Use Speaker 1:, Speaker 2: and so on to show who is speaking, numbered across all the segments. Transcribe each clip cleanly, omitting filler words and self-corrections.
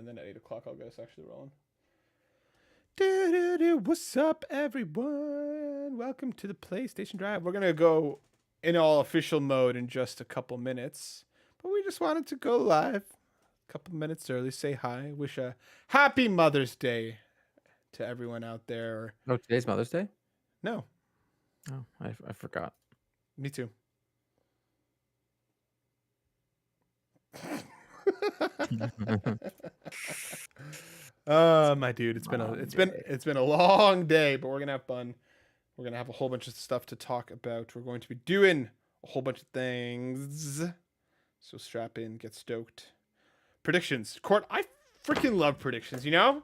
Speaker 1: then at 8 o'clock I'll get us actually rolling. What's up, everyone? Welcome to the PlayStation Drive. We're gonna go in all official mode in just a couple minutes, but we just wanted to go live a couple minutes early, say hi, wish a happy Mother's Day to everyone out there.
Speaker 2: No, today's Mother's Day?
Speaker 1: No.
Speaker 2: Oh, I forgot.
Speaker 1: Me too. My dude, it's been a long day, but we're gonna have fun. We're gonna have a whole bunch of stuff to talk about. We're going to be doing a whole bunch of things. So strap in, get stoked. Predictions, Court. I freaking love predictions. You know,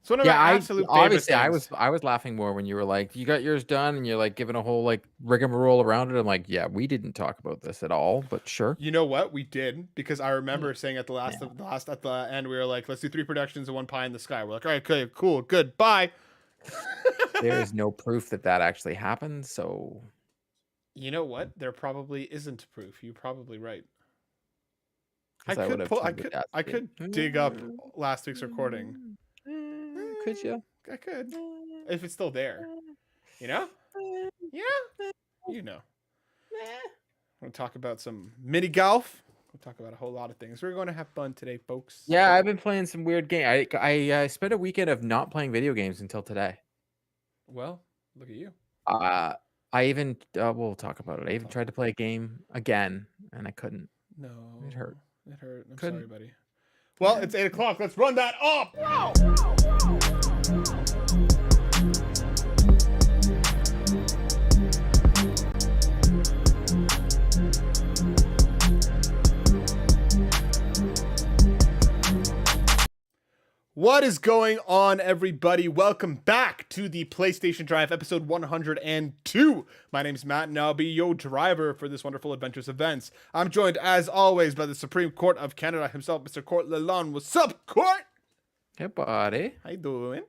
Speaker 1: it's one of my absolute favorite
Speaker 2: obviously
Speaker 1: things.
Speaker 2: I was laughing more when you were like, you got yours done, and you're like giving a whole like rigmarole around it. I'm like, yeah, we didn't talk about this at all, but sure.
Speaker 1: You know what? We did, because I remember saying at the end, we were like, let's do 3 predictions and 1 pie in the sky. We're like, all right, okay, cool, good, bye.
Speaker 2: There is no proof that that happened, so
Speaker 1: you know what? There probably isn't proof. You're probably right. I
Speaker 2: 'cause
Speaker 1: could
Speaker 2: would've
Speaker 1: pull.
Speaker 2: tweeted that
Speaker 1: I
Speaker 2: to
Speaker 1: could dig up last week's recording.
Speaker 2: Could you?
Speaker 1: I could, if it's still there. You know? Yeah. You know. We'll talk about some mini golf. We'll talk about a whole lot of things. We're going to have fun today, folks.
Speaker 2: Yeah, I've been playing some weird game. I spent a weekend of not playing video games until today.
Speaker 1: Well, look at you.
Speaker 2: I even we'll talk about it. I even tried to play a game again, and I couldn't.
Speaker 1: No,
Speaker 2: it hurt.
Speaker 1: It hurt. I'm
Speaker 2: Couldn't.
Speaker 1: sorry, buddy. Well, it's 8 o'clock. Let's run that up. Wow. What is going on, everybody? Welcome back to the PlayStation Drive, episode 102. My name is Matt, and I'll be your driver for this wonderful adventurous events. I'm joined, as always, by the Supreme Court of Canada himself, Mr. Court Lalonde. What's up, Court?
Speaker 2: Hey, buddy.
Speaker 1: How you doing?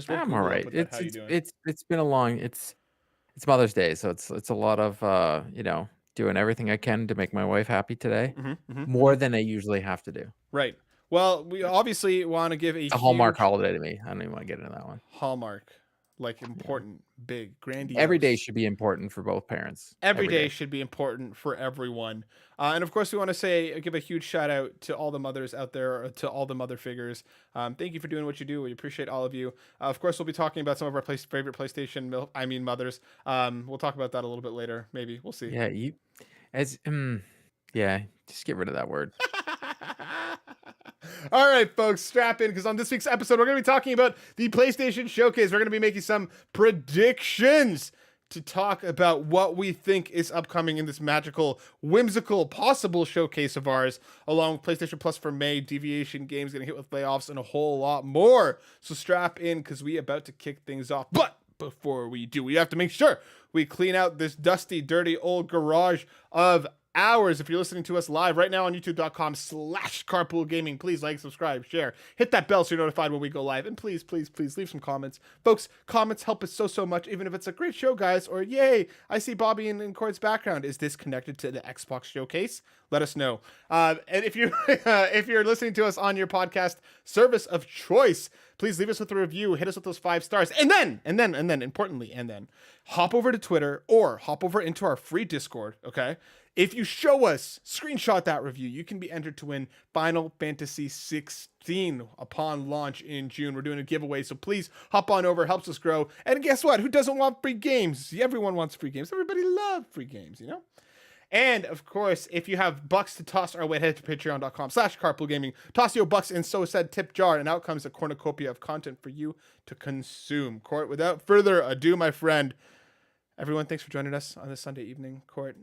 Speaker 2: I'm all right. It's been a long. It's Mother's Day, so it's a lot of doing everything I can to make my wife happy today, more than I usually have to do.
Speaker 1: Right. Well, we obviously want to give a
Speaker 2: Hallmark holiday to me. I don't even want to get into that one.
Speaker 1: Hallmark, like important, big, grandiose.
Speaker 2: Every day should be important for both parents.
Speaker 1: Every day should be important for everyone. And of course, we want to give a huge shout out to all the mothers out there, to all the mother figures. Thank you for doing what you do. We appreciate all of you. Of course, we'll be talking about some of our favorite PlayStation, mothers. We'll talk about that a little bit later. Maybe we'll see.
Speaker 2: Yeah, just get rid of that word.
Speaker 1: All right, folks, strap in, because on this week's episode, we're going to be talking about the PlayStation Showcase. We're going to be making some predictions to talk about what we think is upcoming in this magical, whimsical, possible showcase of ours, along with PlayStation Plus for May, Deviation Games getting hit with layoffs, and a whole lot more. So strap in, because we are about to kick things off. But before we do, we have to make sure we clean out this dusty, dirty old garage of hours. If you're listening to us live right now on youtube.com/Carpool Gaming, please like, subscribe, share, hit that bell so you're notified when we go live, and please leave some comments, folks. Comments help us so much, even if it's a great show, guys, or yay, I see Bobby in Court's background. Is this connected to the Xbox Showcase? Let us know. And if you're if you're listening to us on your podcast service of choice, please leave us with a review, hit us with those 5 stars, and then importantly, hop over to Twitter or hop over into our free Discord. Okay, if you show us, screenshot that review, you can be entered to win Final Fantasy 16 upon launch in June. We're doing a giveaway, so please hop on over. Helps us grow. And guess what? Who doesn't want free games? Everyone wants free games. Everybody loves free games, you know? And of course, if you have bucks to toss our way, head to patreon.com/Carpool Gaming. Toss your bucks in so said tip jar, and out comes a cornucopia of content for you to consume. Court, without further ado, my friend, everyone, thanks for joining us on this Sunday evening. Court,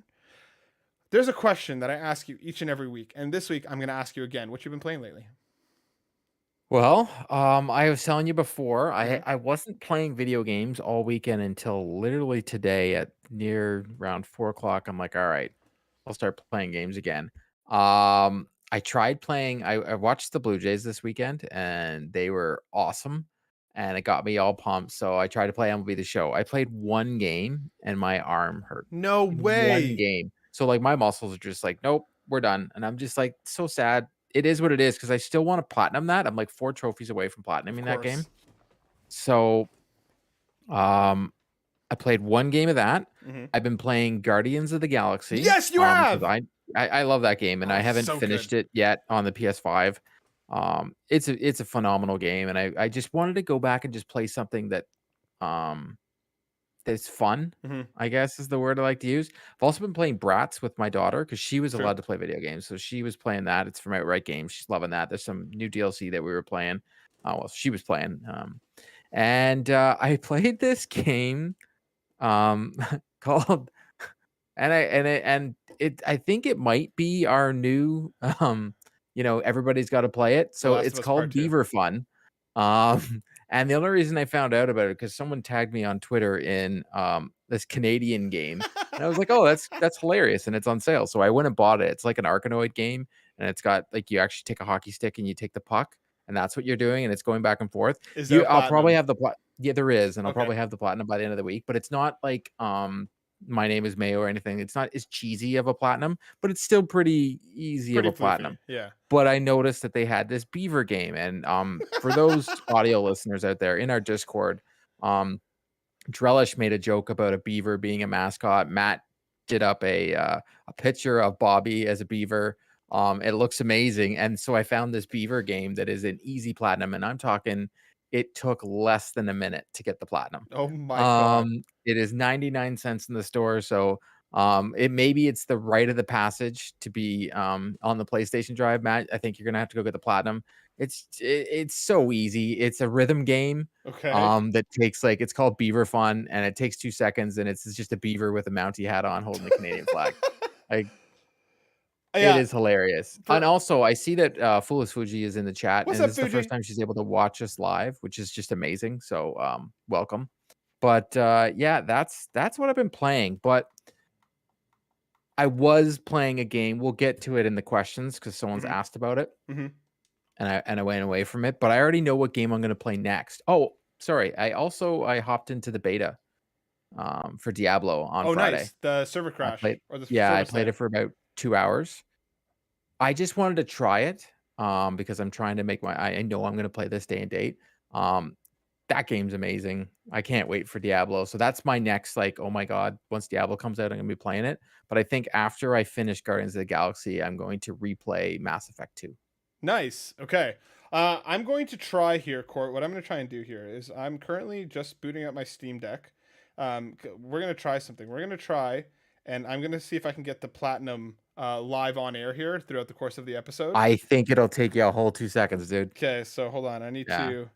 Speaker 1: there's a question that I ask you each and every week, and this week I'm going to ask you again. What you've been playing lately?
Speaker 2: Well, I was telling you before, I wasn't playing video games all weekend until literally today at near around 4 o'clock. I'm like, all right, I'll start playing games again. I tried playing. I watched the Blue Jays this weekend, and they were awesome, and it got me all pumped. So I tried to play MLB The Show. I played one game, and my arm hurt.
Speaker 1: No way.
Speaker 2: One game. So like my muscles are just like, nope, we're done. And I'm just like so sad. it is what it is because I still want to platinum that. I'm like 4 trophies away from platinuming that game. So, I played 1 game of that. I've been playing Guardians of the Galaxy.
Speaker 1: Yes, you have.
Speaker 2: I love that game, and I haven't finished it yet on the PS5. It's a phenomenal game, and I just wanted to go back and just play something that that's fun. I guess is the word I like to use. I've also been playing Bratz with my daughter because she was allowed to play video games, so she was playing that. It's from Outright Games. She's loving that. There's some new DLC that we were playing. Well, she was playing, and I played this game called I think it might be our new everybody's got to play it. So it's called Beaver Fun. And the only reason I found out about it because someone tagged me on Twitter in this Canadian game, and I was like, oh, that's hilarious, and it's on sale. So I went and bought it. It's like an Arkanoid game, and it's got like you actually take a hockey stick and you take the puck, and that's what you're doing, and it's going back and forth. I'll probably have the yeah, there is, and I'll probably have the platinum by the end of the week. But it's not like My Name is Mayo or anything. It's not as cheesy of a platinum, but it's still pretty easy of a platinum.
Speaker 1: Yeah.
Speaker 2: But I noticed that they had this beaver game, and for those audio listeners out there in our Discord, Drellesh made a joke about a beaver being a mascot. Matt did up a picture of Bobby as a beaver. It looks amazing, and so I found this beaver game that is an easy platinum, and I'm talking. It took less than a minute to get the platinum.
Speaker 1: Oh my god!
Speaker 2: It is 99 cents in the store, so it's the rite of the passage to be on the PlayStation Drive, Matt. I think you're gonna have to go get the platinum. It's so easy. It's a rhythm game. That takes it's called Beaver Fun, and it takes 2 seconds, and it's just a beaver with a Mountie hat on holding the Canadian flag. It is hilarious. And also, I see that Fulish Fuji is in the chat, and this is the first time she's able to watch us live, which is just amazing. So, welcome. But yeah, that's what I've been playing. But I was playing a game. We'll get to it in the questions because someone's asked about it, and I went away from it. But I already know what game I'm going to play next. Oh, sorry. I hopped into the beta for Diablo on Friday.
Speaker 1: Nice. The server crash.
Speaker 2: I played it for about 2 hours. I just wanted to try it because I'm trying to make I know I'm going to play this day and date. That game's amazing. I can't wait for Diablo. So that's my next oh my god, once Diablo comes out, I'm going to be playing it. But I think after I finish Guardians of the Galaxy, I'm going to replay Mass Effect 2.
Speaker 1: Nice. Okay. I'm going to try here, Court. What I'm going to try and do here is I'm currently just booting up my Steam Deck. We're going to try something. We're going to try, and I'm going to see if I can get the platinum live on air here throughout the course of the episode.
Speaker 2: I think it'll take you a whole 2 seconds, dude.
Speaker 1: Okay, so hold on. I need to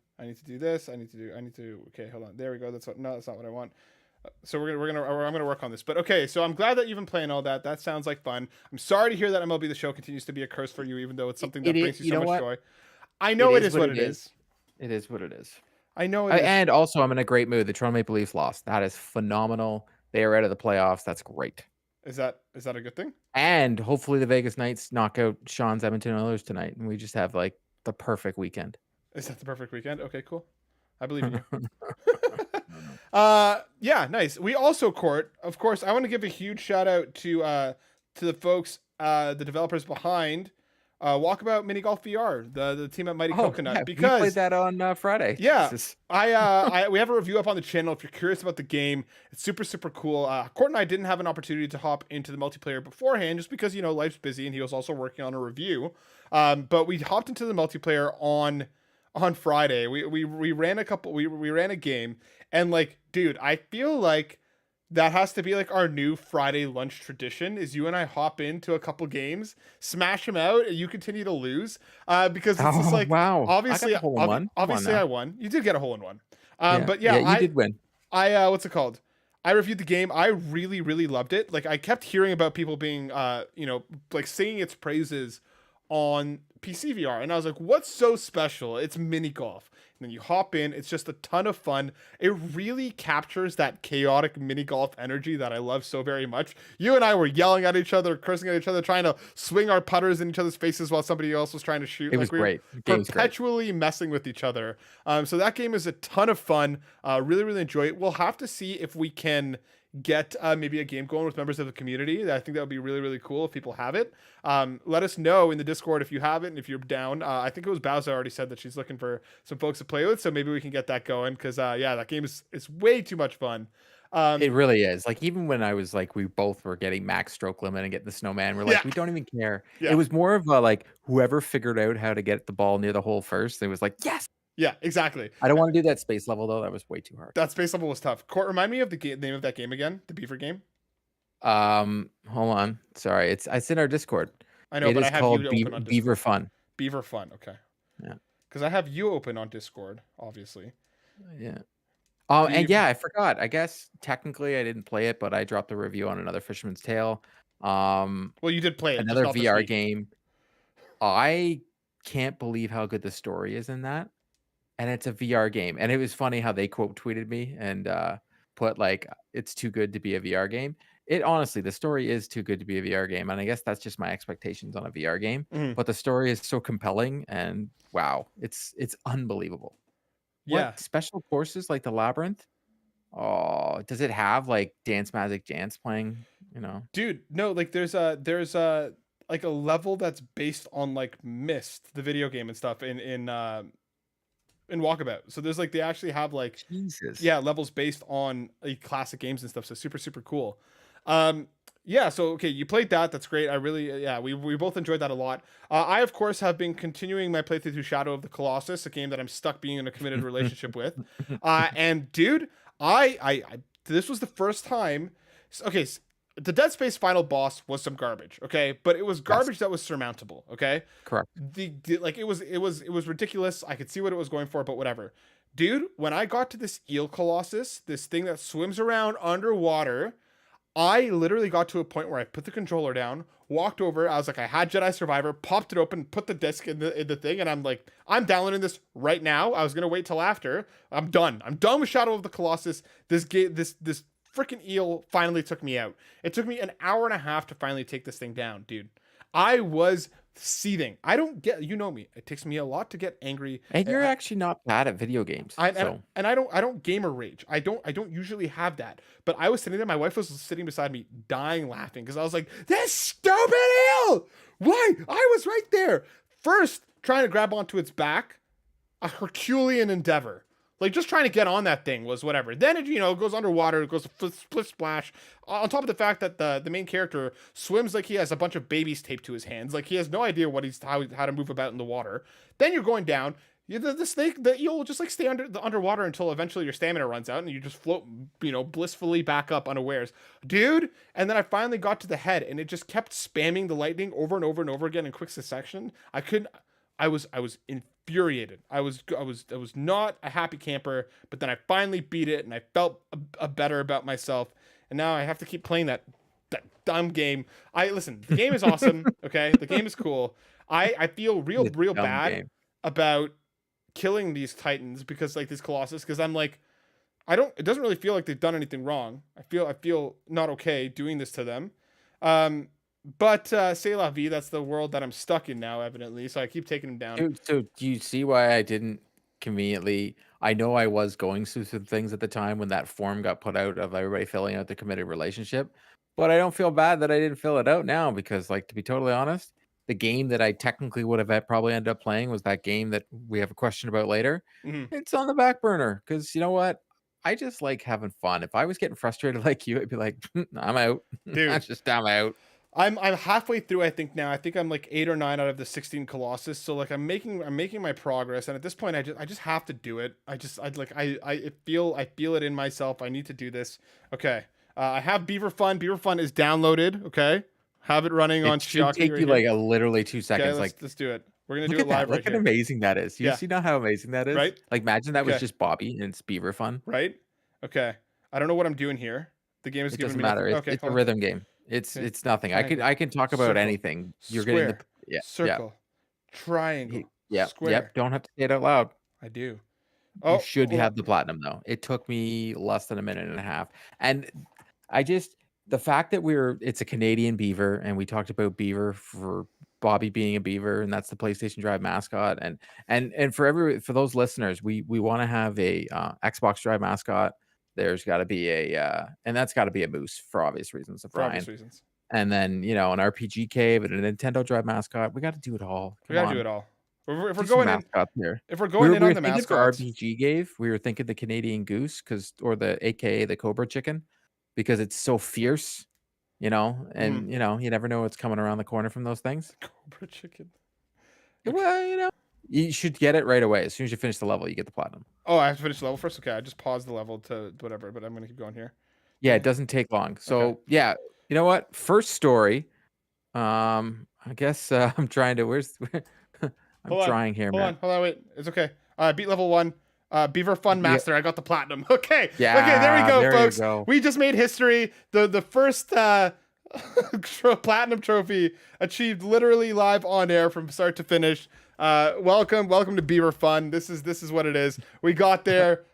Speaker 1: do this. Okay, hold on. There we go. That's not what I want. So I'm gonna work on this. But okay, so I'm glad that you've been playing all that. That sounds like fun. I'm sorry to hear that MLB The Show continues to be a curse for you, even though it's something that brings you so much joy. I know it is what it is.
Speaker 2: It is what it is.
Speaker 1: I know it is.
Speaker 2: And also, I'm in a great mood. The Toronto Maple Leafs lost. That is phenomenal. They are out of the playoffs. That's great.
Speaker 1: Is that a good thing?
Speaker 2: And hopefully the Vegas Knights knock out Sean's Edmonton Oilers tonight, and we just have the perfect weekend.
Speaker 1: Is that the perfect weekend? Okay, cool. I believe in you. Yeah, nice. We also, Court, of course, I want to give a huge shout out to the folks, the developers behind Walkabout Mini Golf VR, the team at Mighty Coconut.
Speaker 2: Yeah,
Speaker 1: because
Speaker 2: we played that on Friday.
Speaker 1: Yeah, we have a review up on the channel if you're curious about the game. It's super, super cool. Court and I didn't have an opportunity to hop into the multiplayer beforehand just because, life's busy and he was also working on a review. But we hopped into the multiplayer on Friday. We ran we ran a game, and dude, I feel like that has to be our new Friday lunch tradition is you and I hop into a couple games, smash them out, and you continue to lose. Because it's just
Speaker 2: wow.
Speaker 1: Obviously, I won. You did get a hole in one. But yeah,
Speaker 2: you did win.
Speaker 1: What's it called? I reviewed the game. I really, really loved it. I kept hearing about people being, singing its praises on PC VR, and I was like, what's so special? It's mini golf. And then you hop in, it's just a ton of fun. It really captures that chaotic mini golf energy that I love so very much. You and I were yelling at each other, cursing at each other, trying to swing our putters in each other's faces while somebody else was trying to shoot.
Speaker 2: It was great.
Speaker 1: Perpetually messing with each other. So that game is a ton of fun. Really, really enjoy it. We'll have to see if we can get maybe a game going with members of the community. I think that would be really, really cool if people have it. Let us know in the Discord if you have it and if you're down. I think it was Bowsah already said that she's looking for some folks to play with, so maybe we can get that going because yeah, that game is way too much fun.
Speaker 2: It really is. Like, even when I was like, we both were getting max stroke limit and getting the snowman, we're
Speaker 1: Yeah,
Speaker 2: like, we don't even care.
Speaker 1: yeah,
Speaker 2: It was more of a like, whoever figured out how to get the ball near the hole first, it was like, yes.
Speaker 1: yeah, exactly.
Speaker 2: I don't want to do that space level though. That was way too hard.
Speaker 1: That space level was tough. Court, remind me of the name of that game again. The Beaver game.
Speaker 2: Hold on. Sorry, it's in our Discord.
Speaker 1: I know,
Speaker 2: It
Speaker 1: but I
Speaker 2: is
Speaker 1: have you
Speaker 2: called
Speaker 1: open on
Speaker 2: Beaver
Speaker 1: Discord.
Speaker 2: Fun.
Speaker 1: Beaver Fun. Okay.
Speaker 2: Yeah.
Speaker 1: Because I have you open on Discord, obviously.
Speaker 2: Yeah. Oh, and yeah, I forgot. I guess technically I didn't play it, but I dropped a review on another Fisherman's Tale.
Speaker 1: Well, you did play it, just
Speaker 2: Another
Speaker 1: not this
Speaker 2: VR
Speaker 1: week.
Speaker 2: game. I can't believe how good the story is in that. And it's a VR game. And it was funny how they quote tweeted me and put like, it's too good to be a VR game. It honestly, the story is too good to be a VR game. And I guess that's just my expectations on a VR game.
Speaker 1: Mhm.
Speaker 2: But the story is so compelling and wow, it's unbelievable.
Speaker 1: Yeah.
Speaker 2: What special courses like the Labyrinth? Oh, does it have like Dance Magic Dance playing? You know,
Speaker 1: Dude, no, like there's a like a level that's based on like Myst, the video game and stuff in Walkabout. So there's like they actually have like
Speaker 2: Jesus.
Speaker 1: yeah, levels based on like classic games and stuff. So super, super cool. Yeah, so okay, you played that. That's great. I really, yeah, we both enjoyed that a lot. I of course have been continuing my playthrough through Shadow of the Colossus, a game that I'm stuck being in a committed relationship with. And dude, I this was the first time. Okay, the Dead Space final boss was some garbage. Okay, but it was garbage that was surmountable. Okay,
Speaker 2: Correct.
Speaker 1: like it was ridiculous. I could see what it was going for, but whatever. Dude, when I got to this eel colossus, this thing that swims around underwater, I literally got to a point where I put the controller down, walked over. I was like, I had Jedi Survivor, popped it open, put the disc in the thing, and I'm like, I'm downloading this right now. I was gonna wait till after. I'm done. I'm done with Shadow of the Colossus. This game, this freaking eel finally took me out. It took me an hour and a half to finally take this thing down, dude. I was seething. I don't get, you know me. It takes me a lot to get angry.
Speaker 2: And you're actually not bad at video games.
Speaker 1: I
Speaker 2: So
Speaker 1: and I don't gamer rage. I don't usually have that. But I was sitting there. My wife was sitting beside me, dying laughing because I was like, "This stupid eel! Why? I was right there, first trying to grab onto its back, a Herculean endeavor. Like just trying to get on that thing was whatever. Then it goes underwater, it goes split splash. On top of the fact that the main character swims like he has a bunch of babies taped to his hands, like he has no idea how to move about in the water. Then you're going down. The snake, the eel will just like stay underwater until eventually your stamina runs out and you just float, blissfully back up unawares, dude. And then I finally got to the head and it just kept spamming the lightning over and over and over again in quick succession. I was infuriated. I was not a happy camper, but then I finally beat it and I felt a better about myself. And now I have to keep playing that dumb game. Listen, the game is awesome. Okay, the game is cool. I feel real bad
Speaker 2: game.
Speaker 1: about killing these titans because like these colossus because I'm like it doesn't really feel like they've done anything wrong. I feel not okay doing this to them. But c'est la vie, that's the world that I'm stuck in now, evidently. So I keep taking them down.
Speaker 2: Dude, so do you see why I didn't conveniently? I know I was going through some things at the time when that form got put out of everybody filling out the committed relationship, but I don't feel bad that I didn't fill it out now because, like, to be totally honest, the game that I technically would have probably ended up playing was that game that we have a question about later.
Speaker 1: Mm-hmm.
Speaker 2: It's on the back burner because you know what? I just like having fun. If I was getting frustrated like you, I'd be like, I'm out.
Speaker 1: Dude.
Speaker 2: I'm out.
Speaker 1: I'm halfway through, I think now. I think I'm like 8 or 9 out of the 16 Colossus. So like I'm making my progress, and at this point I just have to do it. I feel it in myself. I need to do this. Okay. I have Beaver Fun. Beaver Fun is downloaded. Okay. Have it running on
Speaker 2: It should
Speaker 1: Shiaki
Speaker 2: take
Speaker 1: right
Speaker 2: you
Speaker 1: here.
Speaker 2: like a literally 2 seconds.
Speaker 1: Okay, let's do it. We're gonna do it
Speaker 2: look at
Speaker 1: live
Speaker 2: that.
Speaker 1: right
Speaker 2: Look how
Speaker 1: here.
Speaker 2: amazing that is. You
Speaker 1: Yeah.
Speaker 2: see now how amazing that is?
Speaker 1: Right?
Speaker 2: Like imagine that was
Speaker 1: Okay.
Speaker 2: just Bobby and it's Beaver Fun.
Speaker 1: Right? Okay. I don't know what I'm doing here. The game is
Speaker 2: It
Speaker 1: giving
Speaker 2: doesn't
Speaker 1: me
Speaker 2: matter.
Speaker 1: nothing.
Speaker 2: It's,
Speaker 1: Okay,
Speaker 2: it's a
Speaker 1: hold on.
Speaker 2: rhythm game. It's
Speaker 1: Okay.
Speaker 2: it's nothing.
Speaker 1: Triangle.
Speaker 2: I can talk about
Speaker 1: Circle.
Speaker 2: anything. You're
Speaker 1: Square.
Speaker 2: getting the
Speaker 1: Circle. Triangle.
Speaker 2: yeah.
Speaker 1: Square.
Speaker 2: Yep. Don't have to say it out loud.
Speaker 1: I do.
Speaker 2: You
Speaker 1: Oh,
Speaker 2: should
Speaker 1: hold
Speaker 2: have
Speaker 1: on.
Speaker 2: the platinum though. It took me less than a minute and a half. And I just the fact that it's a Canadian beaver and we talked about beaver for Bobby being a beaver and that's the PlayStation Drive mascot and for those listeners, we want to have a Xbox Drive mascot there's got to be and that's got to be a moose for obvious reasons of
Speaker 1: For obvious
Speaker 2: Ryan.
Speaker 1: reasons.
Speaker 2: And then, an RPG cave and a Nintendo Drive mascot. We got to do it all.
Speaker 1: We
Speaker 2: Come
Speaker 1: gotta do
Speaker 2: on.
Speaker 1: it all. If we're
Speaker 2: Do some
Speaker 1: going in,
Speaker 2: mascots here.
Speaker 1: if we're
Speaker 2: We
Speaker 1: going
Speaker 2: were,
Speaker 1: in
Speaker 2: we
Speaker 1: on
Speaker 2: were
Speaker 1: the
Speaker 2: thinking for
Speaker 1: mascots,
Speaker 2: RPG Cave, we were thinking the Canadian goose or the AKA the Cobra chicken because it's so fierce, and you never know what's coming around the corner from those things.
Speaker 1: Cobra chicken.
Speaker 2: Well, you should get it right away. As soon as you finish the level, you get the platinum.
Speaker 1: Oh, I have to finish the level first? Okay, I just paused the level to whatever, but I'm gonna keep going here.
Speaker 2: Yeah, it doesn't take long. So yeah, you know what? First story. I guess I'm trying to. Trying here, man.
Speaker 1: Hold on, wait. It's okay. Beat level 1. Beaver Fun Master. I got the platinum. Okay.
Speaker 2: Yeah.
Speaker 1: Okay, there we go, folks.
Speaker 2: You go.
Speaker 1: We just made history. The first platinum trophy achieved literally live on air from start to finish. Welcome to Beaver Fun. This is what it is. We got there.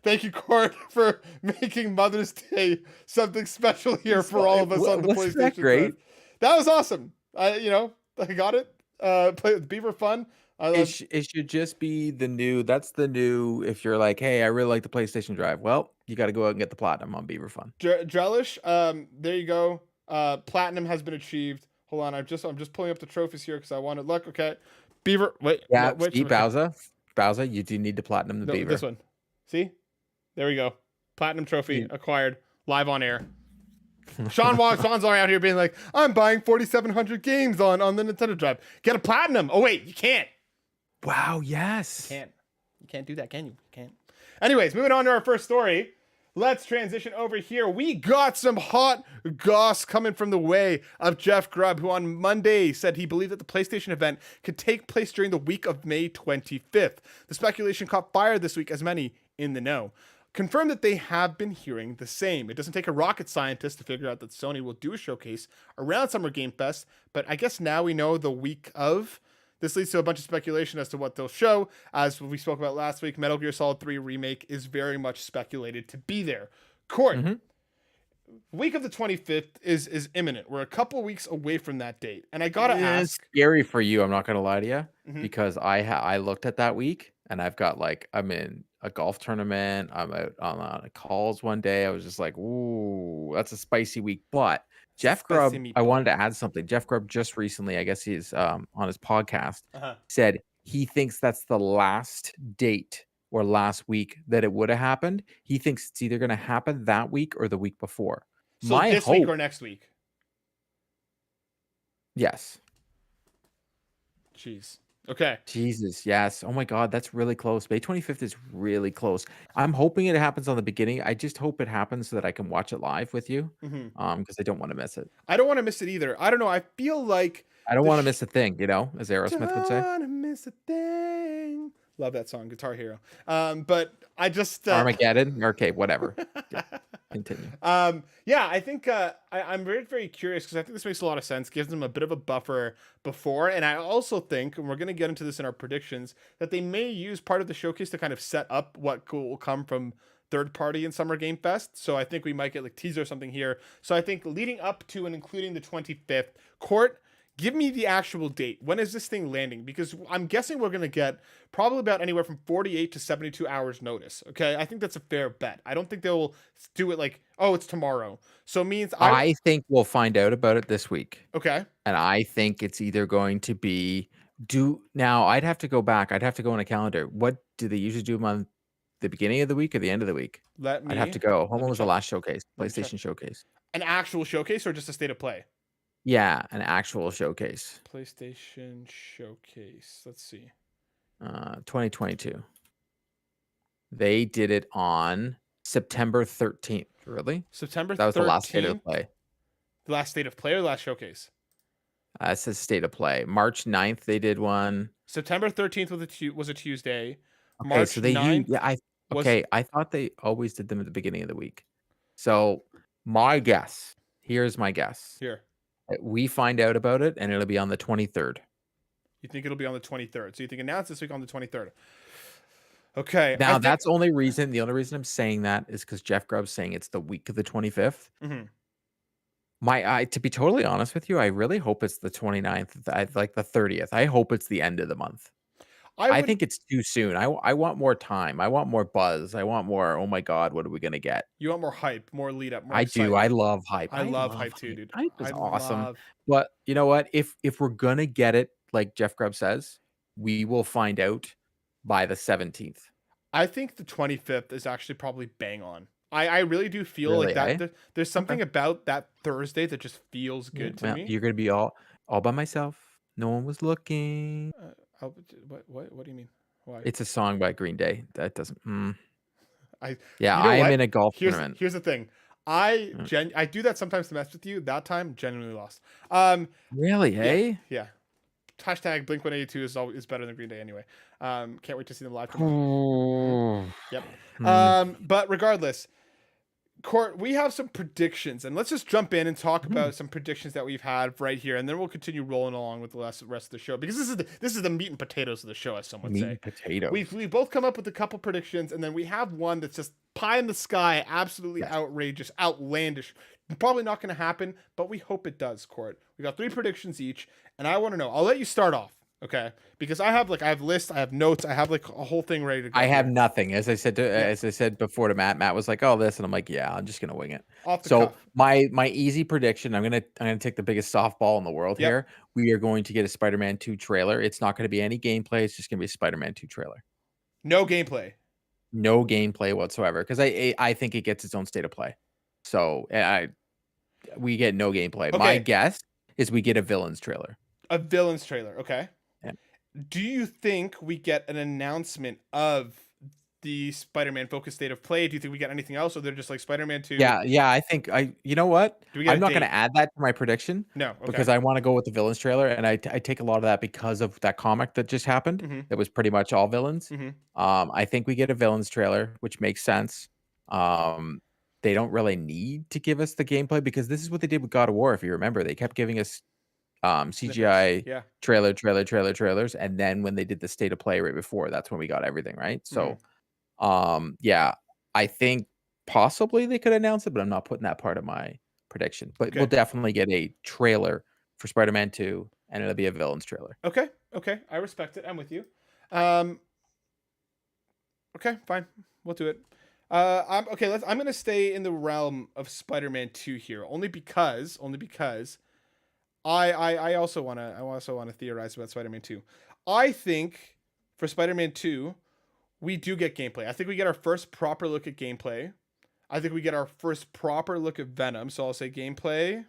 Speaker 1: Thank you, Court, for making Mother's Day something special here for all of us on the PlayStation.
Speaker 2: That great?
Speaker 1: That was awesome. I got it. Play with Beaver Fun.
Speaker 2: It should just be the new. That's the new. If you're like, hey, I really like the PlayStation Drive. Well, you got to go out and get the platinum on Beaver Fun.
Speaker 1: Drellesh. There you go. Platinum has been achieved. Hold on. I'm just pulling up the trophies here because I want to look. Okay. Beaver. Wait.
Speaker 2: Yeah.
Speaker 1: Wait.
Speaker 2: See, Bowsah. You do need to platinum the Beaver.
Speaker 1: This one. See. There we go. Platinum trophy acquired live on air. Sean's out here being like, I'm buying 4,700 games on the Nintendo Drive. Get a platinum. Oh wait, you can't.
Speaker 2: Wow. Yes.
Speaker 1: You can't do that, can you? You can't. Anyways, moving on to our first story. Let's transition over here. We got some hot goss coming from the way of Jeff Grubb, who on Monday said he believed that the PlayStation event could take place during the week of May 25th. The speculation caught fire this week, as many in the know confirmed that they have been hearing the same. It doesn't take a rocket scientist to figure out that Sony will do a showcase around Summer Game Fest, but I guess now we know the week of. This leads to a bunch of speculation as to what they'll show. As we spoke about last week, Metal Gear Solid 3 Remake is very much speculated to be there. Court, week of the 25th is imminent. We're a couple weeks away from that date. And I gotta ask.
Speaker 2: It's scary for you, I'm not gonna lie to you, because I looked at that week and I've got I'm in a golf tournament. I'm out on calls one day. I was just like, ooh, that's a spicy week. But Jeff Grubb, I wanted to add something. Jeff Grubb just recently, I guess he's on his podcast, said he thinks that's the last date or last week that it would have happened. He thinks it's either going to happen that week or the week before.
Speaker 1: So this week or next week?
Speaker 2: Yes.
Speaker 1: Jeez. Okay.
Speaker 2: Jesus, yes. Oh my God, that's really close. May 25th is really close. I'm hoping it happens on the beginning. I just hope it happens so that I can watch it live with you. Because I don't want to miss it.
Speaker 1: I don't want to miss it either. I don't know. I feel like
Speaker 2: I don't want to miss a thing, as Aerosmith would say.
Speaker 1: Don't want to miss a thing. Love that song, Guitar Hero. But I just
Speaker 2: Armageddon. Okay, whatever. Yeah. Continue.
Speaker 1: Yeah, I think I'm very, very curious because I think this makes a lot of sense. Gives them a bit of a buffer before, and I also think, and we're going to get into this in our predictions, that they may use part of the showcase to kind of set up what will come from third party in Summer Game Fest. So I think we might get like teaser or something here. So I think leading up to and including the 25th, Court, give me the actual date. When is this thing landing? Because I'm guessing we're going to get probably about anywhere from 48 to 72 hours notice. Okay. I think that's a fair bet. I don't think they'll do it like, oh, it's tomorrow. So it means
Speaker 2: I think we'll find out about it this week.
Speaker 1: Okay.
Speaker 2: And I think it's either going to be now I'd have to go back. I'd have to go on a calendar. What do they usually do on the beginning of the week or the end of the week? I'd have to go. When was the last showcase? PlayStation showcase.
Speaker 1: An actual showcase or just a state of play?
Speaker 2: Yeah, an actual showcase.
Speaker 1: PlayStation showcase. Let's see.
Speaker 2: 2022. They did it on September 13th. Really?
Speaker 1: September 13th?
Speaker 2: That was the last state of play.
Speaker 1: The last state of play or the last showcase?
Speaker 2: It says state of play. March 9th, they did one.
Speaker 1: September 13th was a Tuesday.
Speaker 2: Okay,
Speaker 1: March
Speaker 2: so they
Speaker 1: 9th.
Speaker 2: I thought they always did them at the beginning of the week. So here's my guess.
Speaker 1: Here.
Speaker 2: We find out about it, and it'll be on the 23rd.
Speaker 1: You think it'll be on the 23rd? So you think announce this week on the 23rd? Okay.
Speaker 2: Now that's the only reason. The only reason I'm saying that is because Jeff Grubb's saying it's the week of the 25th. To be totally honest with you, I really hope it's the 29th. I like the 30th. I hope it's the end of the month. I think it's too soon. I want more time. I want more buzz. I want more, "Oh my god, what are we gonna get?"
Speaker 1: You want more hype, more lead up, more
Speaker 2: I do. I
Speaker 1: excitement.
Speaker 2: love hype.
Speaker 1: I
Speaker 2: I
Speaker 1: love
Speaker 2: love
Speaker 1: hype too,
Speaker 2: hype.
Speaker 1: dude.
Speaker 2: Hype
Speaker 1: I
Speaker 2: is awesome.
Speaker 1: love.
Speaker 2: But you know what? If we're gonna get it, like Jeff Grubb says, we will find out by the 17th.
Speaker 1: I think the 25th is actually probably bang on. I really do feel like
Speaker 2: Really,
Speaker 1: that
Speaker 2: eh?
Speaker 1: there's
Speaker 2: Okay.
Speaker 1: something about that Thursday that just feels
Speaker 2: Yeah,
Speaker 1: good to
Speaker 2: well,
Speaker 1: me.
Speaker 2: you're gonna be all by myself. No one was looking.
Speaker 1: What do you mean? Why?
Speaker 2: It's a song by Green Day. That doesn't
Speaker 1: I
Speaker 2: Yeah,
Speaker 1: You know
Speaker 2: I am
Speaker 1: what?
Speaker 2: in a golf tournament.
Speaker 1: Here's the thing.
Speaker 2: Mm.
Speaker 1: I do that sometimes to mess with you. That time genuinely lost. Um
Speaker 2: Really,
Speaker 1: yeah,
Speaker 2: eh?
Speaker 1: yeah. Hashtag Blink 182 is better than Green Day anyway. Can't wait to see them live tomorrow.
Speaker 2: Ooh.
Speaker 1: Yep.
Speaker 2: Hmm.
Speaker 1: But regardless, Court, we have some predictions, and let's just jump in and talk
Speaker 2: Mhm.
Speaker 1: about some predictions that we've had right here, and then we'll continue rolling along with the rest of the show because this is the meat and potatoes of the show, as some would
Speaker 2: Meat
Speaker 1: say.
Speaker 2: and potatoes.
Speaker 1: We both come up with a couple predictions, and then we have one that's just pie in the sky, absolutely
Speaker 2: Yes.
Speaker 1: outrageous, outlandish. Probably not going to happen, but we hope it does. Court, we got 3 predictions each, and I want to know. I'll let you start off, okay? Because I have lists, I have notes, I have like a whole thing ready to go
Speaker 2: I have
Speaker 1: here.
Speaker 2: nothing.
Speaker 1: Yeah,
Speaker 2: As I said before to Matt, Matt was like, "Oh, this," and I'm like, "Yeah, I'm just gonna wing it."
Speaker 1: off the
Speaker 2: So
Speaker 1: cuff.
Speaker 2: my easy prediction, I'm gonna take the biggest softball in the world
Speaker 1: Yep.
Speaker 2: here. We are going to get a Spider-Man 2 trailer. It's not gonna be any gameplay. It's just gonna be a Spider-Man 2 trailer.
Speaker 1: No gameplay.
Speaker 2: No gameplay whatsoever because I think it gets its own state of play. So we get no gameplay. My
Speaker 1: Okay,
Speaker 2: guess is we get a villains trailer.
Speaker 1: a villains trailer. Okay.
Speaker 2: Yeah.
Speaker 1: Do you think we get an announcement of the Spider-Man focused state of play? Do you think we get anything else, or they're just like Spider-Man 2?
Speaker 2: Yeah, I think you know what?
Speaker 1: Do we get
Speaker 2: I'm
Speaker 1: a
Speaker 2: not gonna
Speaker 1: date?
Speaker 2: add that to my prediction
Speaker 1: No. Okay.
Speaker 2: because I wanna go with the villains trailer, and I take a lot of that because of that comic that just happened.
Speaker 1: Mm-hmm.
Speaker 2: That was pretty much all villains.
Speaker 1: Mm-hmm.
Speaker 2: I think we get a villains trailer, which makes sense. Um, they don't really need to give us the gameplay because this is what they did with God of War, if you remember. They kept giving us
Speaker 1: Snippets.
Speaker 2: CGI
Speaker 1: Yeah.
Speaker 2: trailers, and then when they did the state of play right before, that's when we got everything, right?
Speaker 1: Mm-hmm.
Speaker 2: So yeah, I think possibly they could announce it, but I'm not putting that part of my prediction. But we'll
Speaker 1: Okay.
Speaker 2: definitely get a trailer for Spider-Man 2, and it'll be a villains trailer.
Speaker 1: Okay. Okay. I respect it. I'm with you. Um. Okay. Fine. We'll do it. I'm okay. I'm gonna stay in the realm of Spider-Man 2 here, only because I also wanna theorize about Spider-Man 2. I think for Spider-Man 2, we do get gameplay. I think we get our first proper look at gameplay. I think we get our first proper look at Venom. So I'll say gameplay,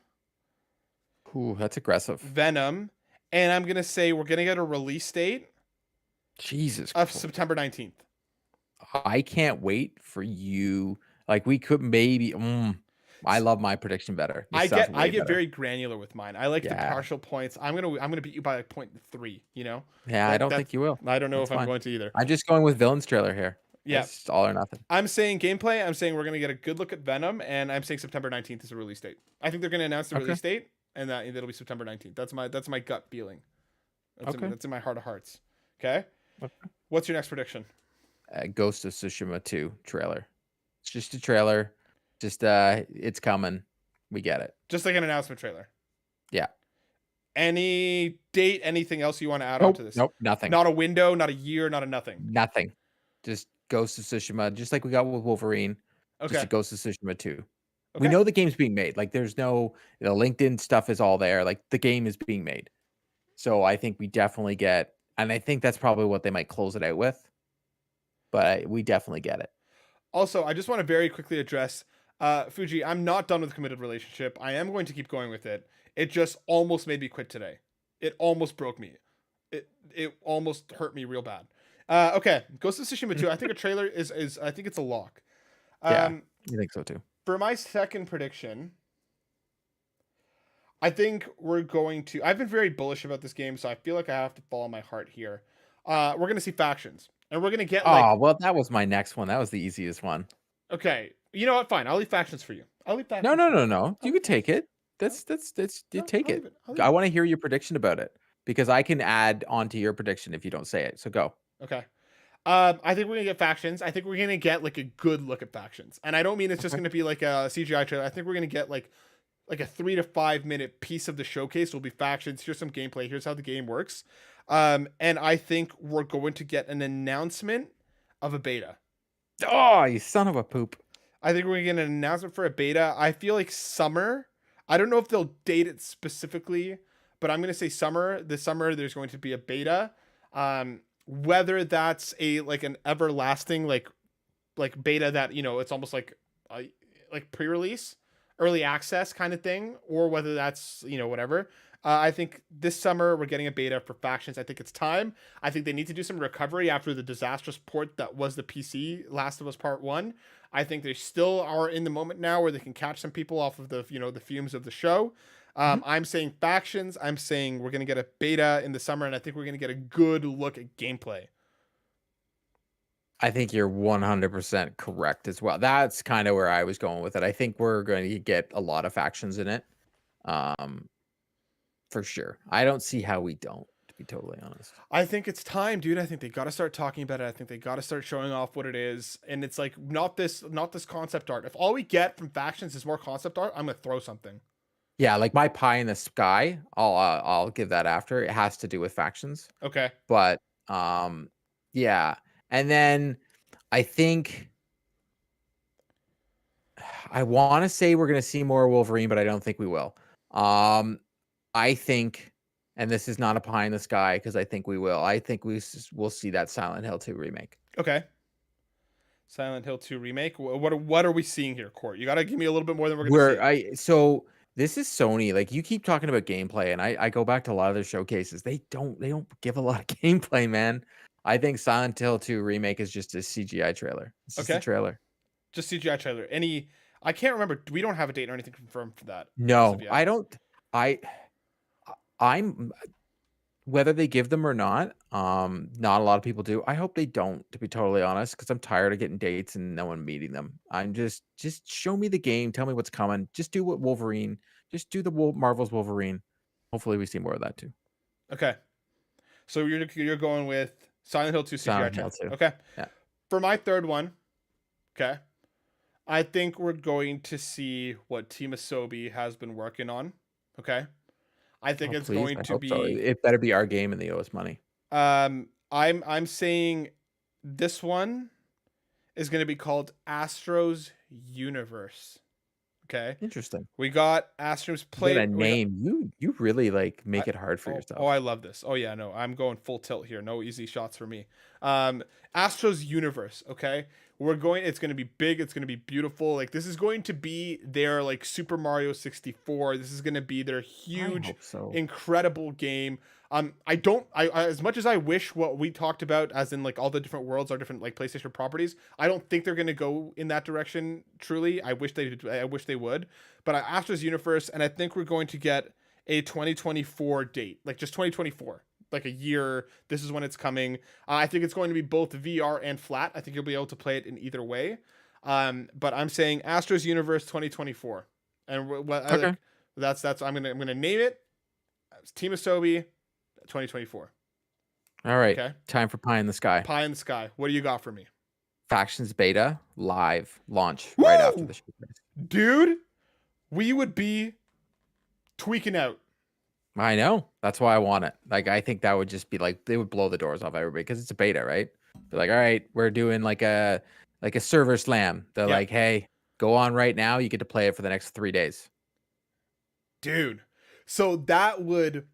Speaker 2: Ooh, that's aggressive.
Speaker 1: Venom, and I'm gonna say we're gonna get a release date
Speaker 2: Jesus
Speaker 1: of
Speaker 2: Christ.
Speaker 1: September 19th.
Speaker 2: I can't wait for you. Like we could maybe I love my prediction better. This sounds
Speaker 1: I
Speaker 2: way
Speaker 1: get
Speaker 2: better.
Speaker 1: very granular with mine. I like the
Speaker 2: Yeah.
Speaker 1: partial points. I'm gonna beat you by like 0.3. You know
Speaker 2: Yeah, I don't
Speaker 1: that's
Speaker 2: think you will.
Speaker 1: I don't know
Speaker 2: That's
Speaker 1: if I'm
Speaker 2: fine.
Speaker 1: going to either.
Speaker 2: I'm just going with villains trailer here.
Speaker 1: Yeah,
Speaker 2: It's all or nothing.
Speaker 1: I'm saying gameplay. I'm saying we're gonna get a good look at Venom, and I'm saying September 19th is a release date. I think they're gonna announce the
Speaker 2: Okay.
Speaker 1: release date, and that it'll be September 19th. That's my gut feeling.
Speaker 2: Okay.
Speaker 1: That's in my heart of hearts. Okay.
Speaker 2: Okay.
Speaker 1: What's your next prediction?
Speaker 2: Ghost of Tsushima 2 trailer. It's just a trailer. Just it's coming. We get it.
Speaker 1: Just like an announcement trailer.
Speaker 2: Yeah.
Speaker 1: Any date? Anything else you want to add on
Speaker 2: Nope.
Speaker 1: to this?
Speaker 2: Nope. Nothing.
Speaker 1: Not a window. Not a year. Not a nothing.
Speaker 2: Nothing. Just Ghost of Tsushima, just like we got with Wolverine. Just a
Speaker 1: Okay.
Speaker 2: Ghost of Tsushima 2. We
Speaker 1: Okay.
Speaker 2: know the game's being made. Like there's no the LinkedIn stuff is all there. Like the game is being made. So I think we definitely get, and I think that's probably what they might close it out with. But we definitely get it.
Speaker 1: Also, I just want to very quickly address Fuji. I'm not done with a committed relationship. I am going to keep going with it. It just almost made me quit today. It almost broke me. It almost hurt me real bad. Okay, Ghost of Tsushima 2. I think a trailer is I think it's a lock.
Speaker 2: Yeah. I think so too.
Speaker 1: For my second prediction, I think we're going to. I've been very bullish about this game, so I feel like I have to follow my heart here. We're gonna see factions, and we're gonna get like.
Speaker 2: Oh, well, that was my next one. That was the easiest one.
Speaker 1: Okay, you know what? Fine, I'll leave factions for you. I'll leave
Speaker 2: No,
Speaker 1: factions
Speaker 2: no,
Speaker 1: for you.
Speaker 2: no, no.
Speaker 1: I'll
Speaker 2: You
Speaker 1: leave
Speaker 2: could take
Speaker 1: factions.
Speaker 2: it. That's you
Speaker 1: No,
Speaker 2: take
Speaker 1: I'll leave
Speaker 2: it.
Speaker 1: it. I'll leave
Speaker 2: I
Speaker 1: it.
Speaker 2: want to hear your prediction about it because I can add on to your prediction if you don't say it. So go.
Speaker 1: Okay. I think we're gonna get factions. I think we're gonna get like a good look at factions, and I don't mean it's just
Speaker 2: Okay.
Speaker 1: gonna be like a CGI trailer. I think we're gonna get like a 3 to 5 minute piece of the showcase will be factions. Here's some gameplay. Here's how the game works. And I think we're going to get an announcement of a beta.
Speaker 2: Oh, you son of a poop.
Speaker 1: I think we're going to get an announcement for a beta. I feel like summer. I don't know if they'll date it specifically, but I'm going to say summer. This summer, there's going to be a beta. Whether that's an everlasting beta that, you know, it's almost like pre-release, early access kind of thing, or whether that's, you know, whatever. I think this summer we're getting a beta for Factions. I think it's time. I think they need to do some recovery after the disastrous port that was the PC Last of Us Part 1. I think they still are in the moment now where they can catch some people off of the, you know, the fumes of the show. I'm saying Factions. I'm saying we're going to get a beta in the summer, and I think we're going to get a good look at gameplay.
Speaker 2: I think you're 100% correct as well. That's kind of where I was going with it. I think we're going to get a lot of factions in it. For sure. I don't see how we don't, to be totally honest.
Speaker 1: I think it's time, dude. I think they got to start talking about it. I think they got to start showing off what it is. And it's like, not this concept art. If all we get from Factions is more concept art, I'm going to throw something.
Speaker 2: Yeah, like my pie in the sky, I'll give that after. It has to do with Factions.
Speaker 1: Okay.
Speaker 2: But yeah. And then I think I want to say we're going to see more Wolverine, but I don't think we will. I think, and this is not a pie in the sky because I think we will. I think we'll see that Silent Hill 2 remake.
Speaker 1: Okay. Silent Hill 2 remake. What are we seeing here, Court? You got to give me a little bit more than we're going to see.
Speaker 2: So this is Sony. Like, you keep talking about gameplay, and I go back to a lot of their showcases. They don't give a lot of gameplay, man. I think Silent Hill 2 remake is just a CGI trailer. It's just a trailer.
Speaker 1: Just CGI trailer. I can't remember. We don't have a date or anything confirmed for that.
Speaker 2: No, I don't. I'm whether they give them or not. Not a lot of people do. I hope they don't, to be totally honest, because I'm tired of getting dates and no one meeting them. I'm just show me the game. Tell me what's coming. Just do what Wolverine. Just do the Marvel's Wolverine. Hopefully, we see more of that too.
Speaker 1: Okay. So you're going with Silent Hill 2 CGI
Speaker 2: Silent Hill 2.
Speaker 1: Okay.
Speaker 2: Yeah.
Speaker 1: For my third one, okay, I think we're going to see what Team Asobi has been working on. Okay. I think it's going to be.
Speaker 2: So. It better be our game and they owe us money.
Speaker 1: I'm saying this one is going to be called Astro's Universe. Okay.
Speaker 2: Interesting.
Speaker 1: We got Astro's play.
Speaker 2: A name. You really make it hard for yourself.
Speaker 1: Oh, I love this. Oh yeah, no, I'm going full tilt here. No easy shots for me. Astro's Universe. Okay. It's going to be big. It's going to be beautiful. Like, this is going to be their Super Mario 64. This is going to be their huge, incredible game. I as much as I wish what we talked about, as in all the different worlds are different PlayStation properties, I don't think they're going to go in that direction. Truly, I wish they would. But Astro's Universe, and I think we're going to get a 2024 date, just 2024. A year. This is when it's coming. I think it's going to be both VR and flat. I think you'll be able to play it in either way. But I'm saying Astro's Universe 2024, and that's I'm gonna name it Team Asobi 2024.
Speaker 2: All right. Okay. Time for Pie in the Sky.
Speaker 1: Pie in the Sky. What do you got for me?
Speaker 2: Factions beta live launch right after the show.
Speaker 1: Dude, we would be tweaking out.
Speaker 2: I know. That's why I want it. I think that would just be they would blow the doors off everybody because it's a beta, right? They're all right, we're doing a server slam. They're hey, go on right now. You get to play it for the next 3 days.
Speaker 1: Dude. So that would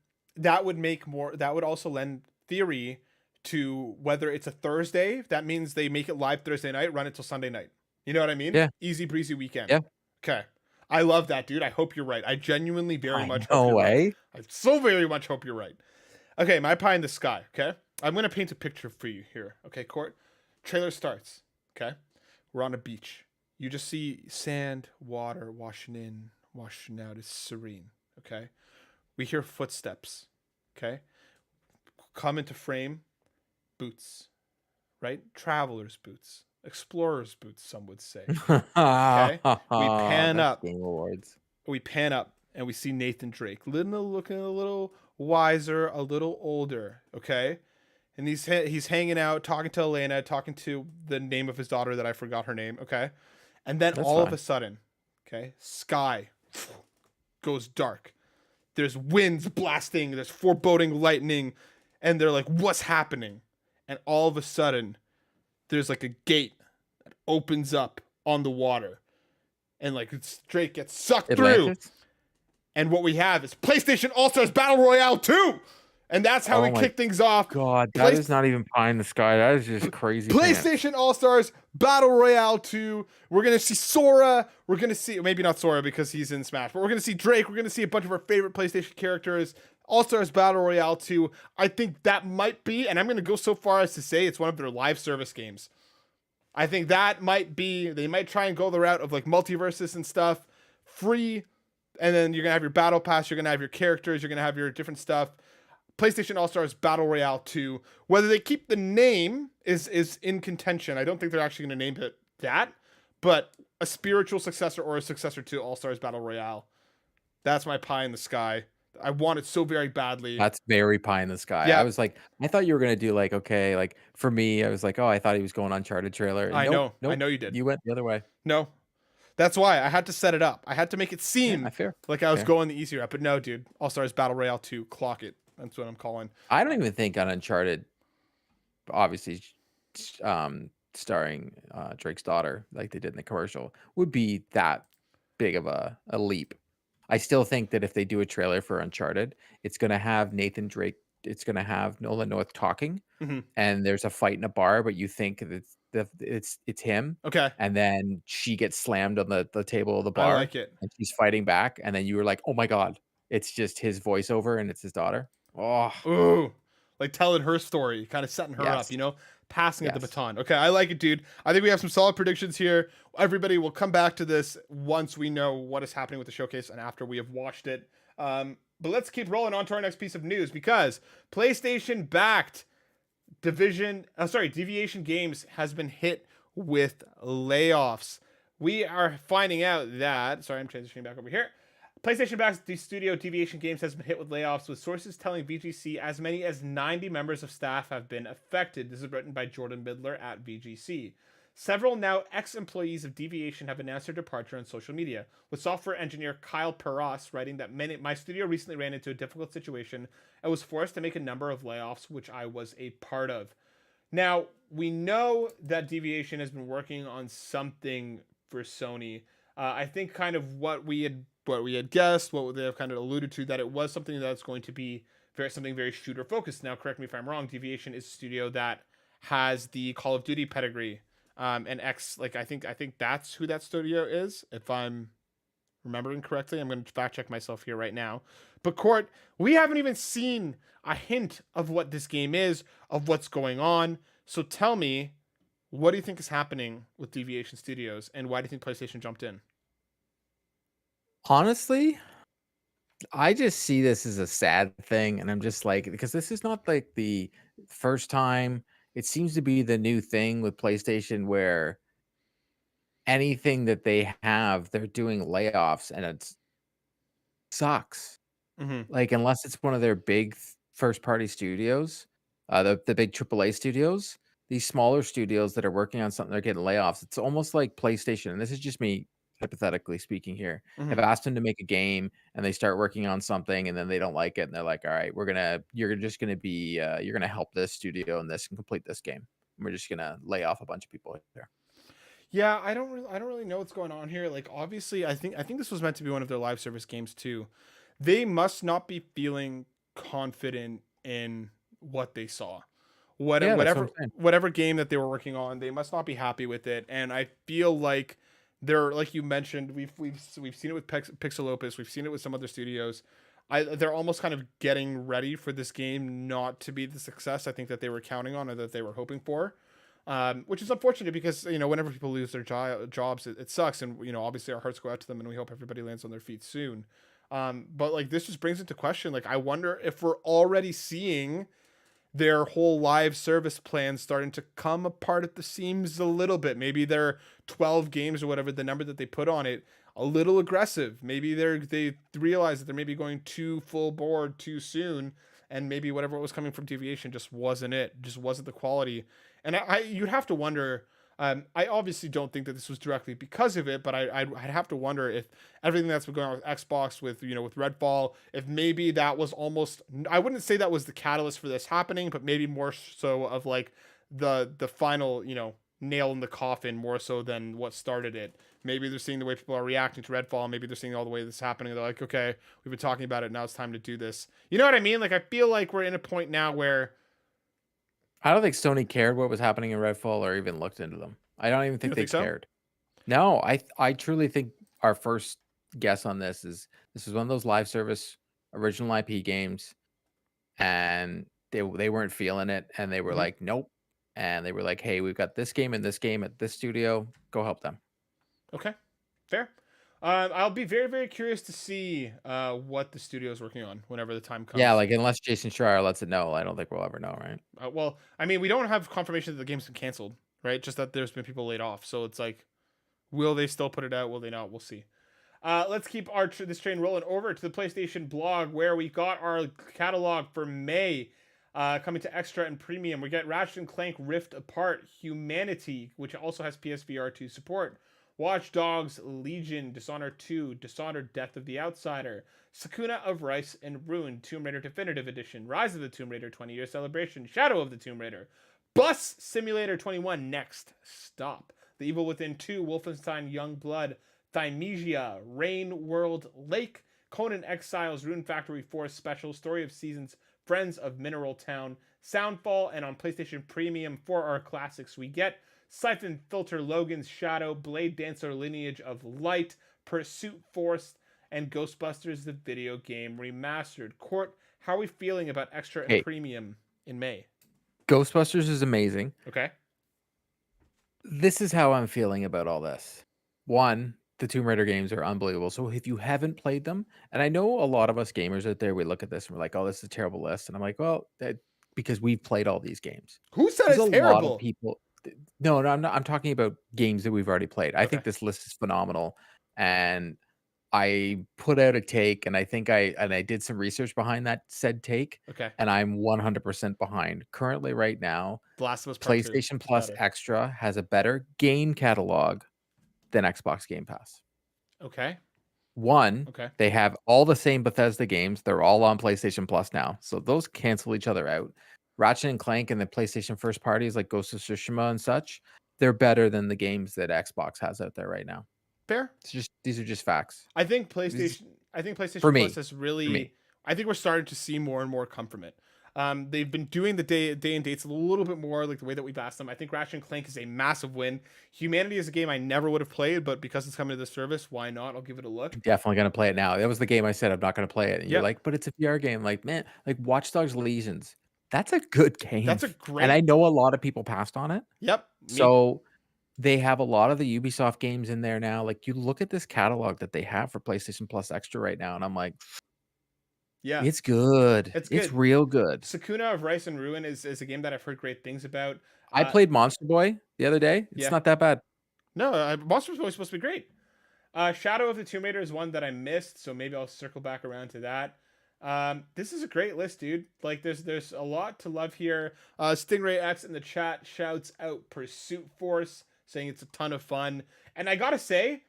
Speaker 1: also lend theory to whether it's a Thursday. That means they make it live Thursday night, run it till Sunday night. You know what I mean?
Speaker 2: Yeah.
Speaker 1: Easy breezy weekend.
Speaker 2: Yeah.
Speaker 1: Okay. I love that, dude. I hope you're right. I genuinely very much hope
Speaker 2: you're
Speaker 1: right. I so very much hope you're right. Okay, my Pie in the Sky, okay? I'm going to paint a picture for you here. Okay, Court? Trailer starts, okay? We're on a beach. You just see sand, water, washing in, washing out. It's serene, okay? We hear footsteps, okay? Come into frame, boots, right? Traveler's boots. Explorer's boots, some would say. Okay, we pan up.
Speaker 2: Game Awards.
Speaker 1: We pan up, and we see Nathan Drake, looking a little wiser, a little older. Okay, and he's hanging out, talking to Elena, talking to the name of his daughter that I forgot her name. Okay, and then all of a sudden, okay, sky goes dark. There's winds blasting. There's foreboding lightning. and they're like, what's happening? And all of a sudden, there's like a gate that opens up on the water, and like Drake gets sucked through.
Speaker 2: Atlantis?
Speaker 1: And what we have is PlayStation All-Stars Battle Royale 2. And that's how we kick things off.
Speaker 2: God, that is not even pie in the sky. That is just crazy.
Speaker 1: PlayStation All-Stars Battle Royale 2. We're going to see Sora. We're going to see, maybe not Sora because he's in Smash, but we're going to see Drake. We're going to see a bunch of our favorite PlayStation characters. All-Stars Battle Royale 2. I think that might be, and I'm going to go so far as to say it's one of their live service games. I think that might be, they might try and go the route of like multiverses and stuff. Free, and then you're going to have your battle pass. You're going to have your characters. You're going to have your different stuff. PlayStation All-Stars Battle Royale 2. Whether they keep the name is in contention. I don't think they're actually going to name it that, but a spiritual successor or a successor to All-Stars Battle Royale. That's my pie in the sky. I want it so very badly.
Speaker 2: That's very pie in the sky. Yeah. I was like, I thought you were going to do like, okay, like for me, I was like, oh, I thought he was going Uncharted trailer.
Speaker 1: I know you did.
Speaker 2: You went the other way.
Speaker 1: No. That's why I had to set it up. I had to make it seem like I was going the easier route. But no, dude. All-Stars Battle Royale 2. Clock it. That's what I'm calling.
Speaker 2: I don't even think on Uncharted, obviously, starring Drake's daughter, like they did in the commercial, would be that big of a leap. I still think that if they do a trailer for Uncharted, it's going to have Nathan Drake, it's going to have Nolan North talking, and there's a fight in a bar, but you think that it's him.
Speaker 1: Okay.
Speaker 2: And then she gets slammed on the table of the bar.
Speaker 1: I like it.
Speaker 2: And she's fighting back, and then you were like, oh my God, it's just his voiceover and it's his daughter. Oh,
Speaker 1: ooh, like telling her story, kind of setting her up, you know, passing the baton. Okay, I like it, dude. I think we have some solid predictions here. Everybody will come back to this once we know what is happening with the showcase and after we have watched it. But let's keep rolling on to our next piece of news, because PlayStation backed Deviation Games has been hit with layoffs. We are finding out that, sorry, I'm transitioning back over here. PlayStation-backed studio Deviation Games has been hit with layoffs, with sources telling VGC as many as 90 members of staff have been affected. This is written by Jordan Midler at VGC. Several now ex-employees of Deviation have announced their departure on social media, with software engineer Kyle Peros writing that my studio recently ran into a difficult situation and was forced to make a number of layoffs, which I was a part of. Now, we know that Deviation has been working on something for Sony. I think kind of what we had guessed, what they have kind of alluded to, that it was something that's going to be something very shooter focused. Now, correct me if I'm wrong. Deviation is a studio that has the Call of Duty pedigree, and I think that's who that studio is. If I'm remembering correctly, I'm going to fact check myself here right now. But Court, we haven't even seen a hint of what this game is, of what's going on. So tell me, what do you think is happening with Deviation Studios, and why do you think PlayStation jumped in?
Speaker 2: Honestly, I just see this as a sad thing, and I'm just like, because this is not like the first time. It seems to be the new thing with PlayStation, where anything that they have, they're doing layoffs, and it sucks. Like, unless it's one of their big first-party studios, the big AAA studios, these smaller studios that are working on something, they're getting layoffs. It's almost like PlayStation, and this is just me hypothetically speaking here, have asked them to make a game, and they start working on something, and then they don't like it, and they're like, all right, you're gonna help this studio and this and complete this game. We're just gonna lay off a bunch of people here.
Speaker 1: Yeah, I don't really know what's going on here. Like, obviously, I think this was meant to be one of their live service games too. They must not be feeling confident in what they saw. Whatever game that they were working on, they must not be happy with it. And I feel like they're, like you mentioned, we've seen it with Pixel Opus, we've seen it with some other studios. They're almost kind of getting ready for this game not to be the success I think that they were counting on, or that they were hoping for. Which is unfortunate, because, you know, whenever people lose their jobs, it sucks, and, you know, obviously our hearts go out to them, and we hope everybody lands on their feet soon. But like, this just brings into question, like, I wonder if we're already seeing their whole live service plan starting to come apart at the seams a little bit. Maybe their 12 games or whatever the number that they put on it, a little aggressive. Maybe they realize that they're maybe going too full board too soon, and maybe whatever was coming from Deviation just wasn't it, just wasn't the quality. And you'd have to wonder, I obviously don't think that this was directly because of it, but I'd have to wonder if everything that's been going on with Xbox, with with Redfall, if maybe that was almost, I wouldn't say that was the catalyst for this happening, but maybe more so of like the final nail in the coffin, more so than what started it. Maybe they're seeing the way people are reacting to Redfall. Maybe they're seeing all the way this is happening. They're like, okay, we've been talking about it. Now it's time to do this. You know what I mean? Like, I feel like we're in a point now where
Speaker 2: I don't think Sony cared what was happening in Redfall or even looked into them. I don't even
Speaker 1: you
Speaker 2: think
Speaker 1: don't
Speaker 2: they
Speaker 1: think so.
Speaker 2: cared. No, I truly think our first guess on this is one of those live service original IP games, and they weren't feeling it, and they were
Speaker 1: Hmm.
Speaker 2: like, nope, and they were like, hey, we've got this game and this game at this studio, go help them.
Speaker 1: Okay, fair. I'll be very, very curious to see what the studio is working on whenever the time
Speaker 2: Yeah,
Speaker 1: comes.
Speaker 2: like unless Jason Schreier lets it know, I don't think we'll ever know, right?
Speaker 1: Well, I mean, we don't have confirmation that the game's been canceled, right? Just that there's been people laid off. So it's like, will they still put it out? Will they not? We'll see. Let's keep this train rolling over to the PlayStation blog, where we got our catalog for May. Coming to Extra and Premium, we get Ratchet and Clank Rift Apart, Humanity, which also has PSVR 2 support, Watch Dogs Legion, Dishonored 2, Dishonored Death of the Outsider, Sakuna of Rice and Ruin, Tomb Raider Definitive Edition, Rise of the Tomb Raider 20-year celebration, Shadow of the Tomb Raider, Bus Simulator 21, Next Stop, The Evil Within 2, Wolfenstein Young Blood, Thymesia, Rain World Lake, Conan Exiles, Rune Factory 4 Special, Story of Seasons, Friends of Mineral Town, Soundfall, and on PlayStation Premium for our classics we get Siphon Filter, Logan's Shadow, Blade Dancer, Lineage of Light, Pursuit Force, and Ghostbusters the video game remastered. Court, how are we feeling about Extra and
Speaker 2: Hey,
Speaker 1: Premium in May?
Speaker 2: Ghostbusters is amazing.
Speaker 1: Okay.
Speaker 2: This is how I'm feeling about all this. One, the Tomb Raider games are unbelievable. So if you haven't played them, and I know a lot of us gamers out there, we look at this and we're like, oh, this is a terrible list. And I'm like, well, because we've played all these games.
Speaker 1: Who said
Speaker 2: There's a
Speaker 1: it's
Speaker 2: lot of
Speaker 1: terrible?
Speaker 2: people. No, I'm not. I'm talking about games that we've already played. I
Speaker 1: Okay.
Speaker 2: think this list is phenomenal. And I put out a take, and I think I did some research behind that said take,
Speaker 1: Okay.
Speaker 2: and I'm 100% behind. Currently, right now,
Speaker 1: The Last of Us Part 2.
Speaker 2: PlayStation
Speaker 1: It's
Speaker 2: Plus
Speaker 1: better.
Speaker 2: Extra has a better game catalog than Xbox Game Pass.
Speaker 1: Okay.
Speaker 2: One,
Speaker 1: Okay.
Speaker 2: they have all the same Bethesda games. They're all on PlayStation Plus now. So those cancel each other out. Ratchet and Clank and the PlayStation first parties like Ghost of Tsushima and such, they're better than the games that Xbox has out there right now.
Speaker 1: Fair.
Speaker 2: These are just facts.
Speaker 1: I think PlayStation
Speaker 2: For
Speaker 1: Plus
Speaker 2: me.
Speaker 1: has
Speaker 2: For me.
Speaker 1: really. I think we're starting to see more and more come from it. They've been doing the day and dates a little bit more, like the way that we've asked them. I think Ratchet and Clank is a massive win. Humanity is a game I never would have played, but because it's coming to the service, why not? I'll give it a look.
Speaker 2: Definitely gonna play it now. That was the game I said I'm not gonna play it. And you're
Speaker 1: Yep,
Speaker 2: like, but it's a VR game. Like, man, like Watch Dogs Legions. That's a good game.
Speaker 1: that's a
Speaker 2: And I
Speaker 1: great.
Speaker 2: know a lot of people passed on it.
Speaker 1: Yep, me.
Speaker 2: So they have a lot of the Ubisoft games in there now. Like, you look at this catalog that they have for PlayStation Plus Extra right now, and I'm like,
Speaker 1: Yeah,
Speaker 2: it's good.
Speaker 1: it's
Speaker 2: It's
Speaker 1: good.
Speaker 2: real good.
Speaker 1: Sakuna of Rice and Ruin is a game that I've heard great things about.
Speaker 2: I played Monster Boy the other day. It's
Speaker 1: Yeah,
Speaker 2: not that bad.
Speaker 1: no, Monster Boy is supposed to be great. Shadow of the Tomb Raider is one that I missed, so maybe I'll circle back around to that. This is a great list, dude. Like, there's a lot to love here. Stingray X in the chat shouts out Pursuit Force, saying it's a ton of fun. And I gotta say,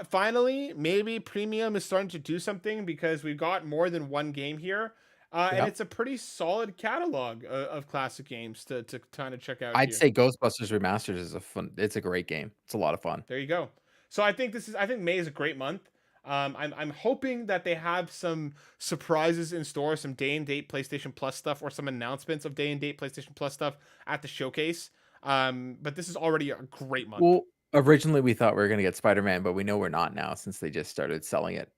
Speaker 1: finally, maybe Premium is starting to do something, because we've got more than one game here. And
Speaker 2: Yeah.
Speaker 1: it's a pretty solid catalog of classic games to kind of check out
Speaker 2: I'd
Speaker 1: here.
Speaker 2: say Ghostbusters Remastered is it's a great game. It's a lot of fun.
Speaker 1: There you go. So I think May is a great month. I'm hoping that they have some surprises in store, some day and date PlayStation Plus stuff, or some announcements of day and date PlayStation Plus stuff at the showcase. But this is already a great month.
Speaker 2: Well, originally we thought we were gonna get Spider-Man, but we know we're not now since they just started selling it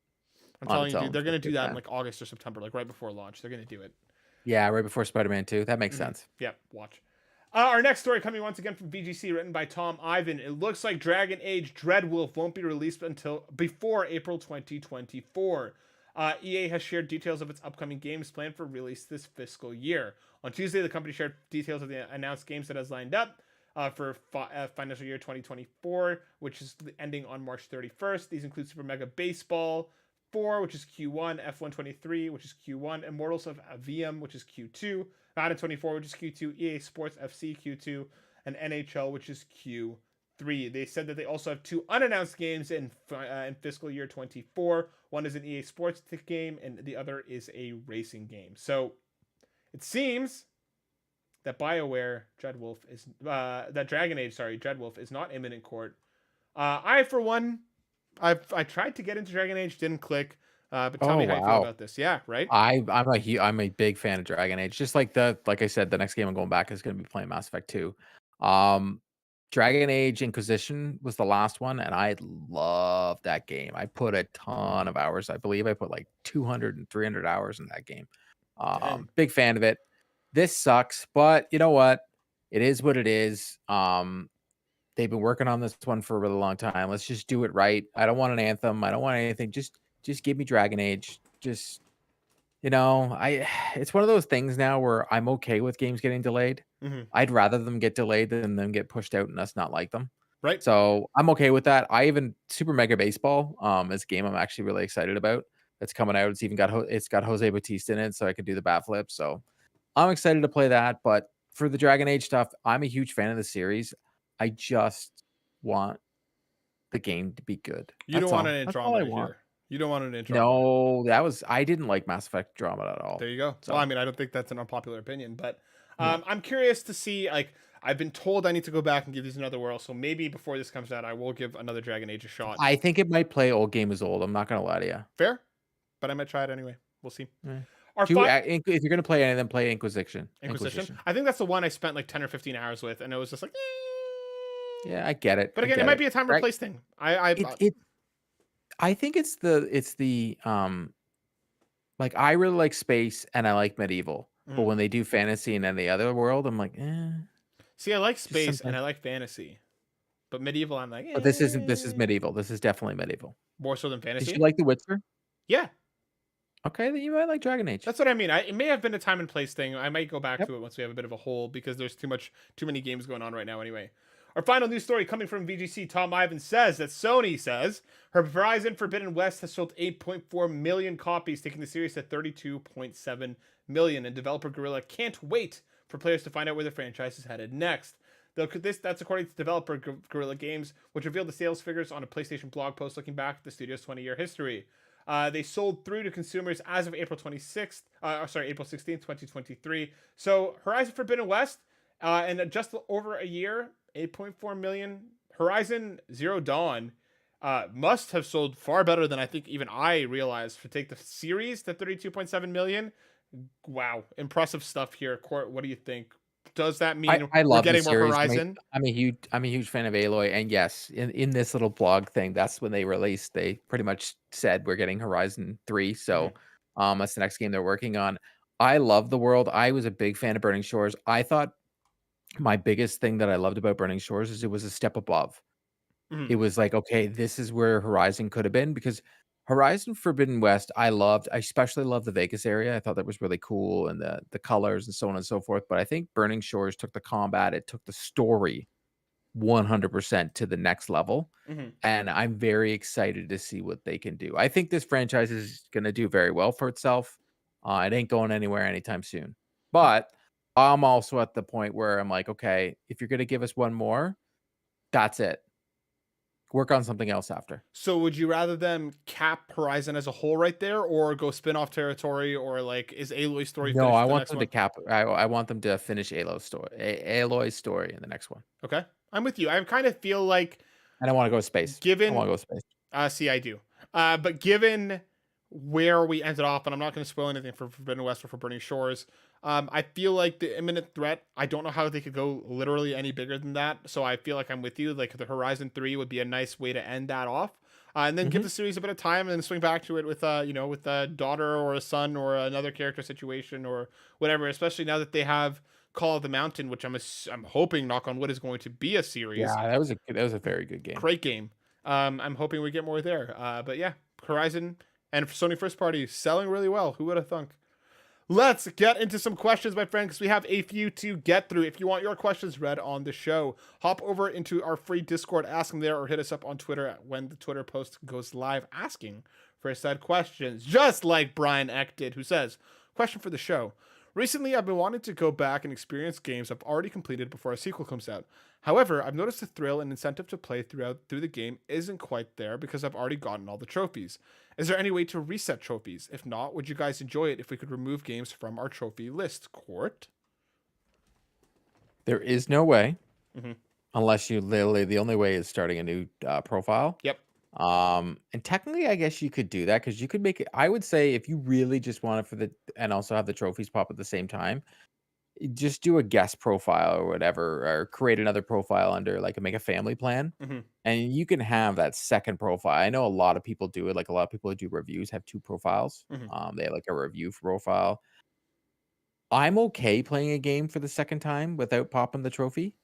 Speaker 1: I'm
Speaker 2: on
Speaker 1: telling
Speaker 2: its
Speaker 1: you, dude,
Speaker 2: own
Speaker 1: they're
Speaker 2: for
Speaker 1: gonna do that in
Speaker 2: Game Pass.
Speaker 1: like August or September, like right before launch. They're gonna do it.
Speaker 2: Yeah, right before Spider-Man 2. That makes sense.
Speaker 1: Yep, watch. Our next story coming once again from VGC, written by Tom Ivan. It looks like Dragon Age Dreadwolf won't be released until before April 2024. EA has shared details of its upcoming games planned for release this fiscal year. On Tuesday, the company shared details of the announced games that has lined up for financial year 2024, which is ending on March 31st. These include Super Mega Baseball 4, which is Q1, F1 23, which is Q1, Immortals of Avium, which is Q2, Madden 24, which is Q2, EA Sports FC Q2, and NHL, which is Q3. They said that they also have 2 unannounced games in fiscal year 24. One is an EA Sports game, and the other is a racing game. So it seems that Dragon Age, Dreadwolf is not imminent court. I, for one, I tried to get into Dragon Age, didn't click. But tell me how you feel about this. Yeah, right?
Speaker 2: I'm a big fan of Dragon Age. Just like I said, the next game I'm going back is going to be playing Mass Effect 2. Dragon Age Inquisition was the last one, and I love that game. I put a ton of hours. I believe I put like 200 and 300 hours in that game. Big fan of it. This sucks, but you know what? It is what it is. They've been working on this one for a really long time. Let's just do it right. I don't want an Anthem. I don't want anything. Just give me Dragon Age. Just, it's one of those things now where I'm okay with games getting delayed. I'd rather them get delayed than them get pushed out and us not like them.
Speaker 1: Right.
Speaker 2: So I'm okay with that. Super Mega Baseball is a game I'm actually really excited about. That's coming out. It's even got Jose Bautista in it, so I could do the bat flip. So I'm excited to play that. But for the Dragon Age stuff, I'm a huge fan of the series. I just want the game to be good.
Speaker 1: You don't want an Andromeda here. You don't want an
Speaker 2: No,
Speaker 1: Andromeda.
Speaker 2: I didn't like Mass Effect Andromeda at all.
Speaker 1: There you go. So, well, I mean, I don't think that's an unpopular opinion, but I'm curious to see, like, I've been told I need to go back and give these another whirl, so maybe before this comes out, I will give another Dragon Age a shot.
Speaker 2: I think it might play Old Game is Old. I'm not going to lie to you.
Speaker 1: Fair, but I might try it anyway. We'll see.
Speaker 2: If you're going to play any of them, play Inquisition.
Speaker 1: I think that's the one I spent like 10 or 15 hours with, and it was just like,
Speaker 2: yeah, I get it.
Speaker 1: But again, it might be a time to replace thing. I
Speaker 2: think it's the like, I really like space and I like medieval, but when they do fantasy and then the other world, I'm like,
Speaker 1: See, I like space and I like fantasy, but medieval, I'm like,
Speaker 2: But this is medieval. This is definitely medieval.
Speaker 1: More so than fantasy.
Speaker 2: Did you like The Witcher?
Speaker 1: Yeah.
Speaker 2: Okay, then you might like Dragon Age.
Speaker 1: That's what I mean. It may have been a time and place thing. I might go back to it once we have a bit of a hole, because there's too many games going on right now anyway. Our final news story coming from VGC, Tom Ivan says that Sony says her Horizon Forbidden West has sold 8.4 million copies, taking the series to 32.7 million, and developer Guerrilla can't wait for players to find out where the franchise is headed next. That's according to developer Guerrilla Games, which revealed the sales figures on a PlayStation blog post looking back at the studio's 20-year history. They sold through to consumers as of April 16th, 2023. So Horizon Forbidden West, in just over a year, 8.4 million. Horizon Zero Dawn must have sold far better than I think even I realized. To take the series to 32.7 million, wow, impressive stuff here. Court, what do you think? Does that mean
Speaker 2: I love
Speaker 1: we're getting more Horizon?
Speaker 2: I'm a huge fan of Aloy, and yes, in this little blog thing, that's when they pretty much said we're getting Horizon 3. So that's the next game they're working on. I love the world. I was a big fan of Burning Shores. I thought my biggest thing that I loved about Burning Shores is it was a step above. It was like, okay, this is where Horizon could have been, because Horizon Forbidden West, I especially loved the Vegas area. I thought that was really cool, and the colors and so on and so forth. But I think Burning Shores took the combat, it took the story 100% to the next level. And I'm very excited to see what they can do. I think this franchise is going to do very well for itself. It ain't going anywhere anytime soon. But I'm also at the point where I'm like, okay, if you're going to give us one more, that's it. Work on something else after.
Speaker 1: So would you rather them cap Horizon as a whole right there, or go spin-off territory, or like, is Aloy's story
Speaker 2: No, I want them to cap. I want them to finish Aloy's story in the next one.
Speaker 1: Okay, I'm with you. I kind of feel like,
Speaker 2: and I want to go to space. I want to go to space.
Speaker 1: See, I do. But given where we ended off, and I'm not going to spoil anything for Forbidden West or for Burning Shores, I feel like the imminent threat, I don't know how they could go literally any bigger than that. So I feel like I'm with you. Like, the Horizon 3 would be a nice way to end that off. And then give the series a bit of time, and then swing back to it with with a daughter or a son or another character situation or whatever, especially now that they have Call of the Mountain, which I'm hoping, knock on wood, is going to be a series.
Speaker 2: Yeah, that was a very good game.
Speaker 1: Great game. I'm hoping we get more there. But yeah, Horizon and Sony first party selling really well. Who would have thunk? Let's get into some questions, my friend, because we have a few to get through. If you want your questions read on the show, hop over into our free Discord, ask them there, or hit us up on Twitter when the Twitter post goes live asking for said questions, just like Brian Eck did, who says, question for the show. Recently, I've been wanting to go back and experience games I've already completed before a sequel comes out. However, I've noticed the thrill and incentive to play through the game isn't quite there because I've already gotten all the trophies. Is there any way to reset trophies? If not, would you guys enjoy it if we could remove games from our trophy list? Court?
Speaker 2: There is no way
Speaker 1: Mm-hmm.
Speaker 2: unless you literally the only way is starting a new profile.
Speaker 1: Yep.
Speaker 2: And technically, I guess you could do that because you could make it. I would say if you really just want it for the and also have the trophies pop at the same time, just do a guest profile or whatever, or create another profile under like make a family plan,
Speaker 1: Mm-hmm.
Speaker 2: and you can have that second profile. I know a lot of people do it. Like a lot of people who do reviews have two profiles.
Speaker 1: Mm-hmm.
Speaker 2: They have like a review profile. I'm okay playing a game for the second time without popping the trophy.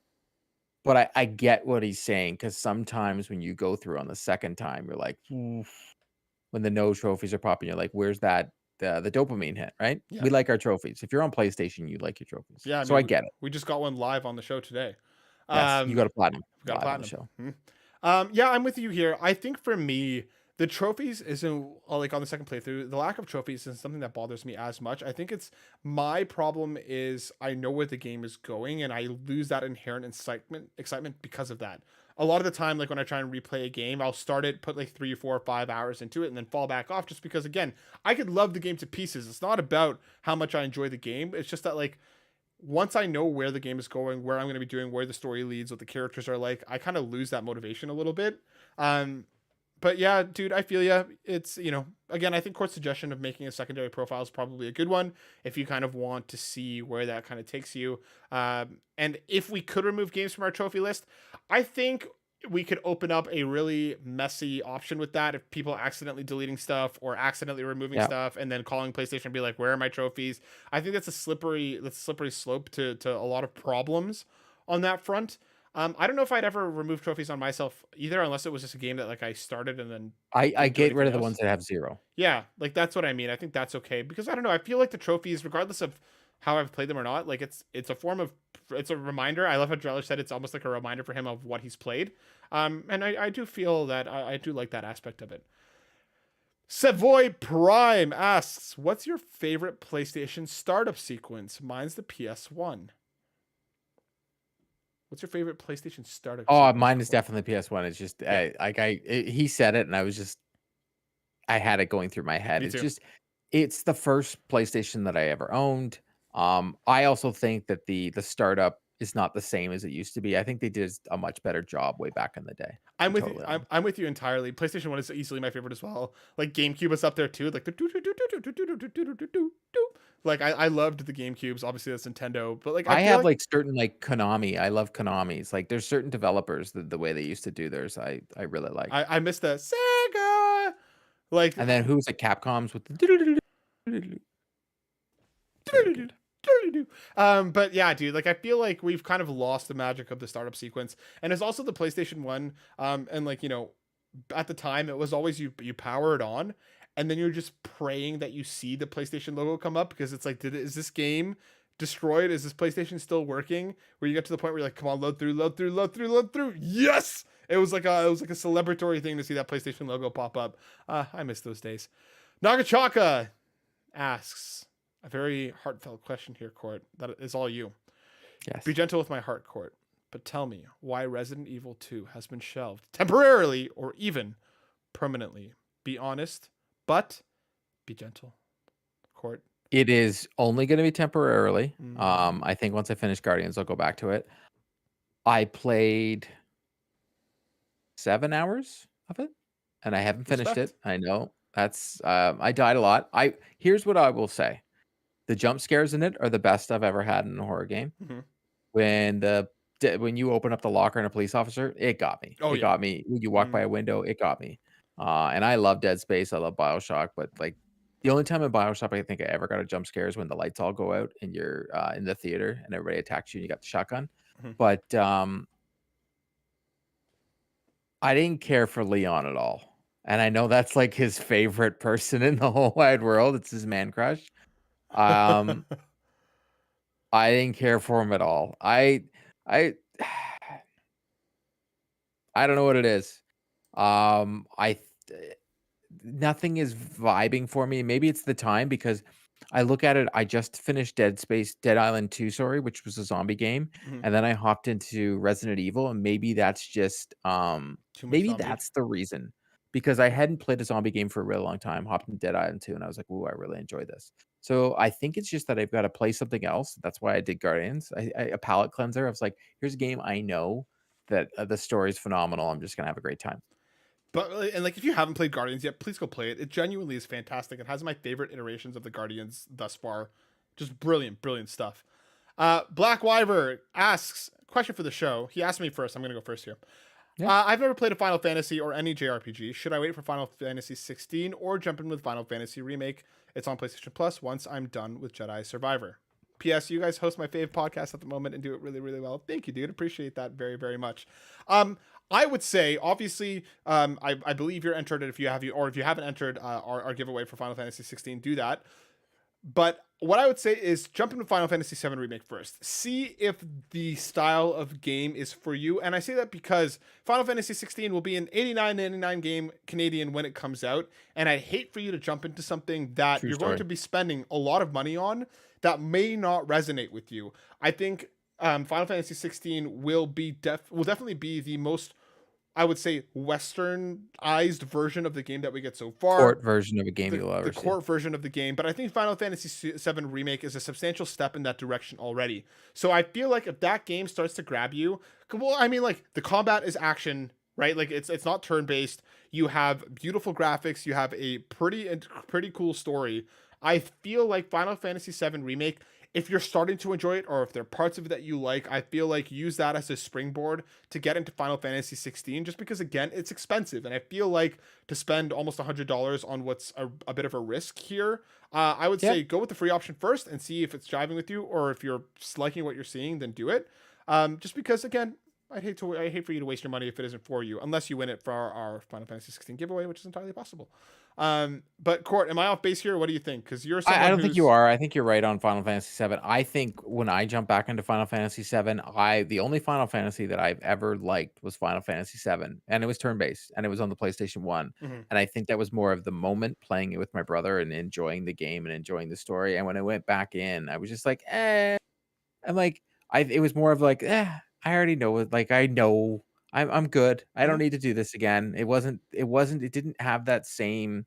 Speaker 2: But I get what he's saying because sometimes when you go through on the second time, you're like, "Oof." When the no trophies are popping, you're like, "Where's that the dopamine hit?" Right?
Speaker 1: Yeah.
Speaker 2: We like our trophies. If you're on PlayStation, you like your trophies.
Speaker 1: Yeah, I
Speaker 2: So
Speaker 1: mean,
Speaker 2: I
Speaker 1: we,
Speaker 2: get it.
Speaker 1: we just got one live on the show today.
Speaker 2: Yes, you got
Speaker 1: Um,
Speaker 2: a platinum
Speaker 1: we got a
Speaker 2: live on the
Speaker 1: platinum.
Speaker 2: show.
Speaker 1: Yeah, I'm with you here. I think for me, the trophies isn't like on the second playthrough. The lack of trophies isn't something that bothers me as much. I think it's my problem is I know where the game is going and I lose that inherent excitement because of that. A lot of the time, like when I try and replay a game, I'll start it, put like 3, 4, 5 hours into it, and then fall back off just because again, I could love the game to pieces. It's not about how much I enjoy the game. It's just that like once I know where the game is going, where I'm going to be doing, where the story leads, what the characters are like, I kind of lose that motivation a little bit. Um, but yeah, dude, I feel ya. It's, again, I think Court's suggestion of making a secondary profile is probably a good one if you kind of want to see where that kind of takes you. And if we could remove games from our trophy list, I think we could open up a really messy option with that if people accidentally deleting stuff or accidentally removing
Speaker 2: Yeah.
Speaker 1: stuff and then calling PlayStation and be like, where are my trophies? I think that's a slippery slope to a lot of problems on that front. I don't know if I'd ever remove trophies on myself either, unless it was just a game that like I started and then
Speaker 2: I
Speaker 1: didn't do
Speaker 2: get rid
Speaker 1: anything
Speaker 2: of the
Speaker 1: else.
Speaker 2: ones that have 0.
Speaker 1: Yeah, like that's what I mean. I think that's okay because I don't know. I feel like the trophies, regardless of how I've played them or not, like it's a form of it's a reminder. I love how Drellesh said it's almost like a reminder for him of what he's played. And I do feel that I do like that aspect of it. Savoy Prime asks, "What's your favorite PlayStation startup sequence?" Mine's the PS1. What's your favorite PlayStation startup
Speaker 2: Oh,
Speaker 1: sequence,
Speaker 2: mine is
Speaker 1: Court?
Speaker 2: definitely PS1. It's just
Speaker 1: Yeah,
Speaker 2: he said it, and I had it going through my head.
Speaker 1: me too.
Speaker 2: It's the first PlayStation that I ever owned. I also think that the startup is not the same as it used to be. I think they did a much better job way back in the day, to
Speaker 1: I'm
Speaker 2: be
Speaker 1: with you.
Speaker 2: totally
Speaker 1: I'm,
Speaker 2: honest.
Speaker 1: I'm with you entirely. PlayStation 1 is easily my favorite as well. Like GameCube is up there too. Like the do do do do do do do do do do do do. Like I loved the GameCubes. Obviously that's Nintendo, but like I
Speaker 2: I
Speaker 1: feel
Speaker 2: have,
Speaker 1: like
Speaker 2: like, certain, like, Konami. I love Konami's. Like, there's certain developers, the way they used to do theirs, I really like.
Speaker 1: I miss the Sega. Like
Speaker 2: And then who's it? Capcom's with the very good.
Speaker 1: but yeah, dude, like I feel like we've kind of lost the magic of the startup sequence. And it's also the PlayStation 1 and like, at the time it was always you power it on and then you're just praying that you see the PlayStation logo come up because it's like is this game destroyed? Is this PlayStation still working? Where you get to the point where you're like, come on, load through, load through, load through, load through. Yes. It was like a celebratory thing to see that PlayStation logo pop up. I miss those days. Nagachaka asks a very heartfelt question here, Court. That is all you. Be
Speaker 2: Yes.
Speaker 1: gentle with my heart, Court, but tell me why Resident Evil 2 has been shelved temporarily or even permanently. Be honest, but be gentle, Court.
Speaker 2: It is only gonna be temporarily.
Speaker 1: Mm,
Speaker 2: I think once I finish Guardians, I'll go back to it. I played 7 hours of it, and I haven't finished
Speaker 1: respect.
Speaker 2: it. I know. I died a lot. I Here's what I will say. The jump scares in it are the best I've ever had in a horror game.
Speaker 1: Mm-hmm.
Speaker 2: When you open up the locker and a police officer, it got me.
Speaker 1: Oh
Speaker 2: It
Speaker 1: yeah.
Speaker 2: got me. When you walk by
Speaker 1: Mm,
Speaker 2: a window, it got me. And I love Dead Space. I love BioShock, but like the only time in BioShock I think I ever got a jump scare is when the lights all go out and you're in the theater and everybody attacks you and you got the shotgun.
Speaker 1: mhm.
Speaker 2: But I didn't care for Leon at all. And I know that's like his favorite person in the whole wide world. It's his man crush. Um, I didn't care for him at all. I I don't know what it is. I th Nothing is vibing for me. Maybe it's the time because I look at it, I just finished Dead Island 2, sorry, which was a zombie game,
Speaker 1: Mhm.
Speaker 2: and then I hopped into Resident Evil, and maybe that's just,
Speaker 1: Too much
Speaker 2: maybe
Speaker 1: zombie.
Speaker 2: that's the reason, because I hadn't played a zombie game for a really long time, hopped into Dead Island 2, and I was like, "Ooh, I really enjoy this." So, I think it's just that I've gotta play something else, that's why I did Guardians, a palate cleanser. I was like, "Here's a game I know that, the story's phenomenal, I'm just gonna have a great time."
Speaker 1: But and like if you haven't played Guardians yet, please go play it. It genuinely is fantastic. It has my favorite iterations of the Guardians thus far. Just brilliant, brilliant stuff. Black Wyver asks question for the show. He asked me first. I'm gonna go first here.
Speaker 2: Yeah.
Speaker 1: I've never played a Final Fantasy or any JRPG. Should I wait for Final Fantasy 16 or jump in with Final Fantasy Remake? It's on PlayStation Plus once I'm done with Jedi Survivor. P.S. You guys host my fave podcast at the moment and do it really, really well. Thank you, dude. Appreciate that very, very much. I would say, obviously, I believe you're entered if you have or if you haven't entered our giveaway for Final Fantasy 16, do that. But what I would say is jump into Final Fantasy VII Remake first. See if the style of game is for you. And I say that because Final Fantasy 16 will be an $89.99 game Canadian when it comes out. And I'd hate for you to jump into something that
Speaker 2: True
Speaker 1: you're going
Speaker 2: story.
Speaker 1: to be spending a lot of money on that may not resonate with you. I think Final Fantasy 16 will definitely be the most, I would say, westernized version of the game that we get so far,
Speaker 2: Court version of a game you'll
Speaker 1: the
Speaker 2: ever see.
Speaker 1: court version of the game, but I think Final Fantasy VII Remake is a substantial step in that direction already. So I feel like if that game starts to grab you, well, I mean, like the combat is action, right? Like it's not turn based. You have beautiful graphics. You have a pretty cool story. I feel like Final Fantasy VII Remake, if you're starting to enjoy it or if there are parts of it that you like, I feel like use that as a springboard to get into Final Fantasy 16 just because again, it's expensive and I feel like to spend almost $100 on what's a bit of a risk here, I would
Speaker 2: Yep.
Speaker 1: say go with the free option first and see if it's jiving with you or if you're liking what you're seeing, then do it. Just because again, I hate for you to waste your money if it isn't for you, unless you win it for our Final Fantasy 16 giveaway, which is entirely possible. But Court, am I off base here? What do you think? Because you're
Speaker 2: I
Speaker 1: someone
Speaker 2: don't think you
Speaker 1: who's
Speaker 2: are. I think you're right on Final Fantasy VII. I think when I jump back into Final Fantasy VII, the only Final Fantasy that I've ever liked was Final Fantasy VII, and it was turn-based, and it was on the PlayStation 1,
Speaker 1: Mhm.
Speaker 2: and I think that was more of the moment playing it with my brother and enjoying the game and enjoying the story, and when I went back in, I was just like, "Eh." I'm like, it was more of like, "Eh, I already know it, like, I know I'm good. I don't
Speaker 1: Mhm.
Speaker 2: need to do this again." It didn't have that same,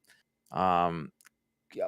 Speaker 2: um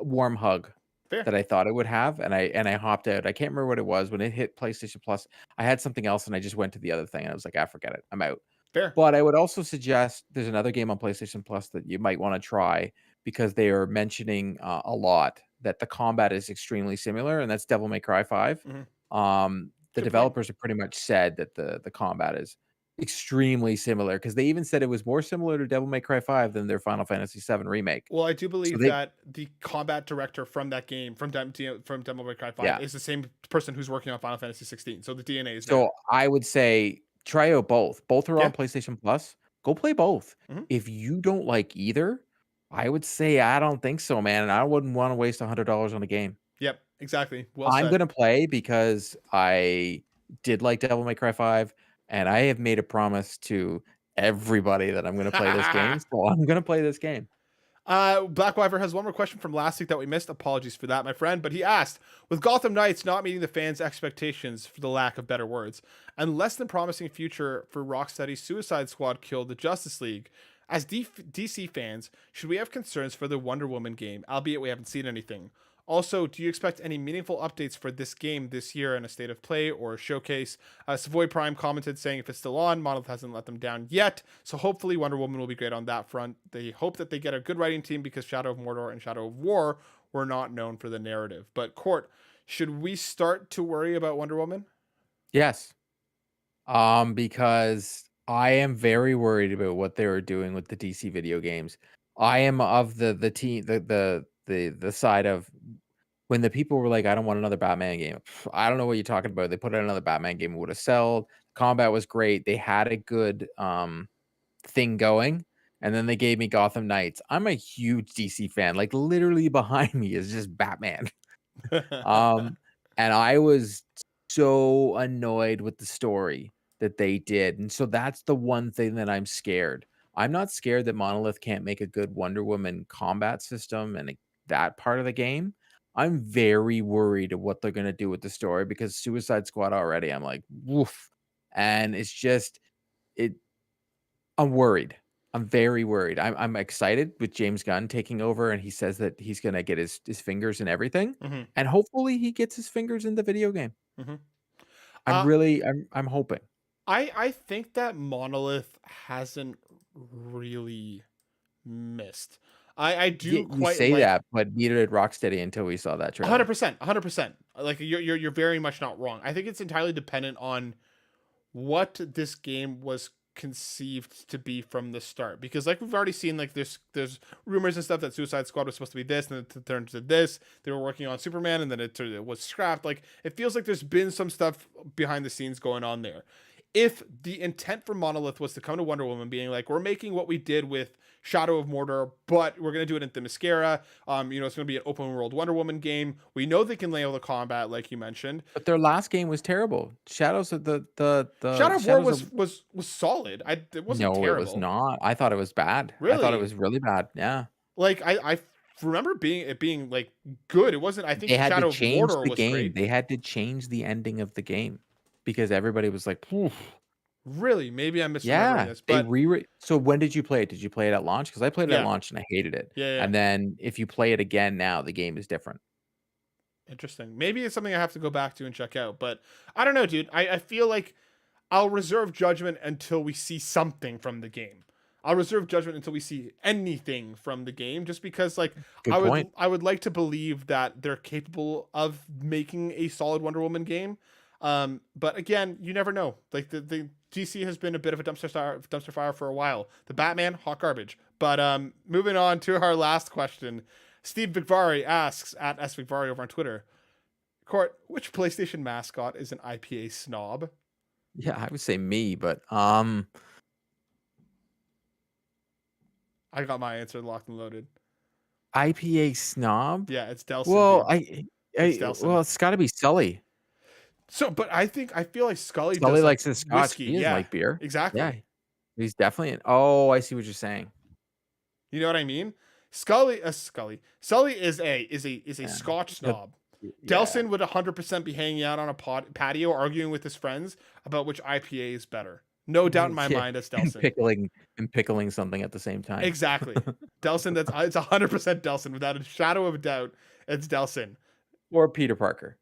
Speaker 2: warm hug
Speaker 1: Fair.
Speaker 2: that I thought it would have, and I hopped out. I can't remember what it was when it hit PlayStation Plus. I had something else, and I just went to the other thing, and I was like, "Ah, forget it. I'm out."
Speaker 1: Fair.
Speaker 2: But I would also suggest there's another game on PlayStation Plus that you might wanna try because they are mentioning, a lot that the combat is extremely similar, and that's Devil May Cry 5.
Speaker 1: Mhm.
Speaker 2: The
Speaker 1: Good point.
Speaker 2: developers have pretty much said that the combat is extremely similar because they even said it was more similar to Devil May Cry 5 than their Final Fantasy VII Remake.
Speaker 1: Well, I do
Speaker 2: So
Speaker 1: believe
Speaker 2: they
Speaker 1: that the combat director from that game, from Devil May Cry 5,
Speaker 2: yeah.
Speaker 1: is the same person who's working on Final Fantasy 16. So the DNA is there.
Speaker 2: So, I would say try out both. Both are
Speaker 1: Yeah.
Speaker 2: on PlayStation Plus. Go play both.
Speaker 1: Mhm.
Speaker 2: If you don't like either, I would say I don't think so, man, and I wouldn't wanna waste $100 on a game.
Speaker 1: Yep. Exactly. Well
Speaker 2: I'm
Speaker 1: said.
Speaker 2: gonna play because I did like Devil May Cry 5, and I have made a promise to everybody that I'm gonna play this game, so I'm gonna play this game.
Speaker 1: Blackwiver has one more question from last week that we missed. Apologies for that, my friend. But he asked, with Gotham Knights not meeting the fans' expectations, for the lack of better words, and less than promising future for Rocksteady's Suicide Squad killed the Justice League, as DC fans, should we have concerns for the Wonder Woman game, albeit we haven't seen anything? Also, do you expect any meaningful updates for this game this year in a state of play or a showcase? Savoy Prime commented saying if it's still on, Monolith hasn't let them down yet. So hopefully Wonder Woman will be great on that front. They hope that they get a good writing team because Shadow of Mordor and Shadow of War were not known for the narrative. But Court, should we start to worry about Wonder Woman?
Speaker 2: Yes. Because I am very worried about what they are doing with the DC video games. I am of the team the side of when the people were like, "I don't want another Batman game." I don't know what you're talking about. They put out another Batman game, it would have sold. Combat was great. They had a good thing going, and then they gave me Gotham Knights. I'm a huge DC fan. Like literally behind me is just Batman. Um, and I was so annoyed with the story that they did, and so that's the one thing that I'm scared. I'm not scared that Monolith can't make a good Wonder Woman combat system and that part of the game. I'm very worried of what they're gonna do with the story because Suicide Squad already, I'm like, "Woof," and it's just it I'm worried. I'm very worried. I'm excited with James Gunn taking over, and he says that he's gonna get his fingers in everything,
Speaker 1: Hmm.
Speaker 2: and hopefully he gets his fingers in the video game.
Speaker 1: Hmm.
Speaker 2: I'm
Speaker 1: Uh,
Speaker 2: really I'm hoping.
Speaker 1: I think that Monolith hasn't really missed. I do
Speaker 2: You
Speaker 1: quite
Speaker 2: say
Speaker 1: like
Speaker 2: that, but neither did Rocksteady until we saw that trailer.
Speaker 1: 100%, 100%. Like you're very much not wrong. I think it's entirely dependent on what this game was conceived to be from the start, because like we've already seen, like there's rumors and stuff that Suicide Squad was supposed to be this and then it turned to this. They were working on Superman and then it was scrapped. Like it feels like there's been some stuff behind the scenes going on there. If the intent for Monolith was to come to Wonder Woman being like, we're making what we did with Shadow of Mordor, but we're gonna do it in Themyscira. It's gonna be an open world Wonder Woman game. We know they can nail the combat, like you mentioned.
Speaker 2: But their last game was terrible. Shadows of the
Speaker 1: Shadow of War
Speaker 2: Shadows
Speaker 1: was
Speaker 2: of
Speaker 1: was solid. It wasn't
Speaker 2: No, it was
Speaker 1: terrible.
Speaker 2: not. I thought it was bad. I thought it
Speaker 1: Really.
Speaker 2: was really bad. Yeah.
Speaker 1: Like I remember being like good. It wasn't. I
Speaker 2: They
Speaker 1: think
Speaker 2: had to
Speaker 1: Shadow of
Speaker 2: change
Speaker 1: Mordor
Speaker 2: the
Speaker 1: was
Speaker 2: game.
Speaker 1: great.
Speaker 2: They had to change the ending of the game because everybody was like, "Oof."
Speaker 1: Really, maybe I'm misremembering
Speaker 2: Yeah,
Speaker 1: this,
Speaker 2: they
Speaker 1: but
Speaker 2: re So when did you play it? Did you play it at launch? Because I played it at
Speaker 1: yeah,
Speaker 2: launch and I hated it.
Speaker 1: yeah, yeah.
Speaker 2: And then if you play it again now, the game is different.
Speaker 1: Interesting. Maybe it's something I have to go back to and check out. But I don't know, dude. I feel like I'll reserve judgment until we see something from the game. I'll reserve judgment until we see anything from the game, just because like
Speaker 2: Good point.
Speaker 1: I would like to believe that they're capable of making a solid Wonder Woman game. But again, you never know. Like the DC has been a bit of a dumpster fire for a while. The Batman, hot garbage. But moving on to our last question. Steve Vigvari asks at S Vigvari over on Twitter. Court, which PlayStation mascot is an IPA snob?
Speaker 2: Yeah, I would say me, but
Speaker 1: I got my answer locked and loaded.
Speaker 2: IPA snob?
Speaker 1: Yeah, it's Delson,
Speaker 2: Well,
Speaker 1: dude. It's Delson.
Speaker 2: it's gotta be Sully.
Speaker 1: So, but I feel like Scully
Speaker 2: Sully
Speaker 1: does like
Speaker 2: likes his scotch.
Speaker 1: whiskey.
Speaker 2: He doesn't
Speaker 1: Yeah,
Speaker 2: like beer. Yeah,
Speaker 1: exactly.
Speaker 2: he's definitely oh, I see what you're saying.
Speaker 1: You know what I mean? Sully is a
Speaker 2: Yeah.
Speaker 1: Scotch
Speaker 2: The
Speaker 1: snob.
Speaker 2: yeah.
Speaker 1: Delson would 100% be hanging out on a patio arguing with his friends about which IPA is better. No doubt in my
Speaker 2: Yeah,
Speaker 1: mind, that's
Speaker 2: and
Speaker 1: Delson.
Speaker 2: pickling something at the same time.
Speaker 1: Exactly. Delson, it's 100% Delson without a shadow of a doubt. It's Delson.
Speaker 2: Or Peter Parker.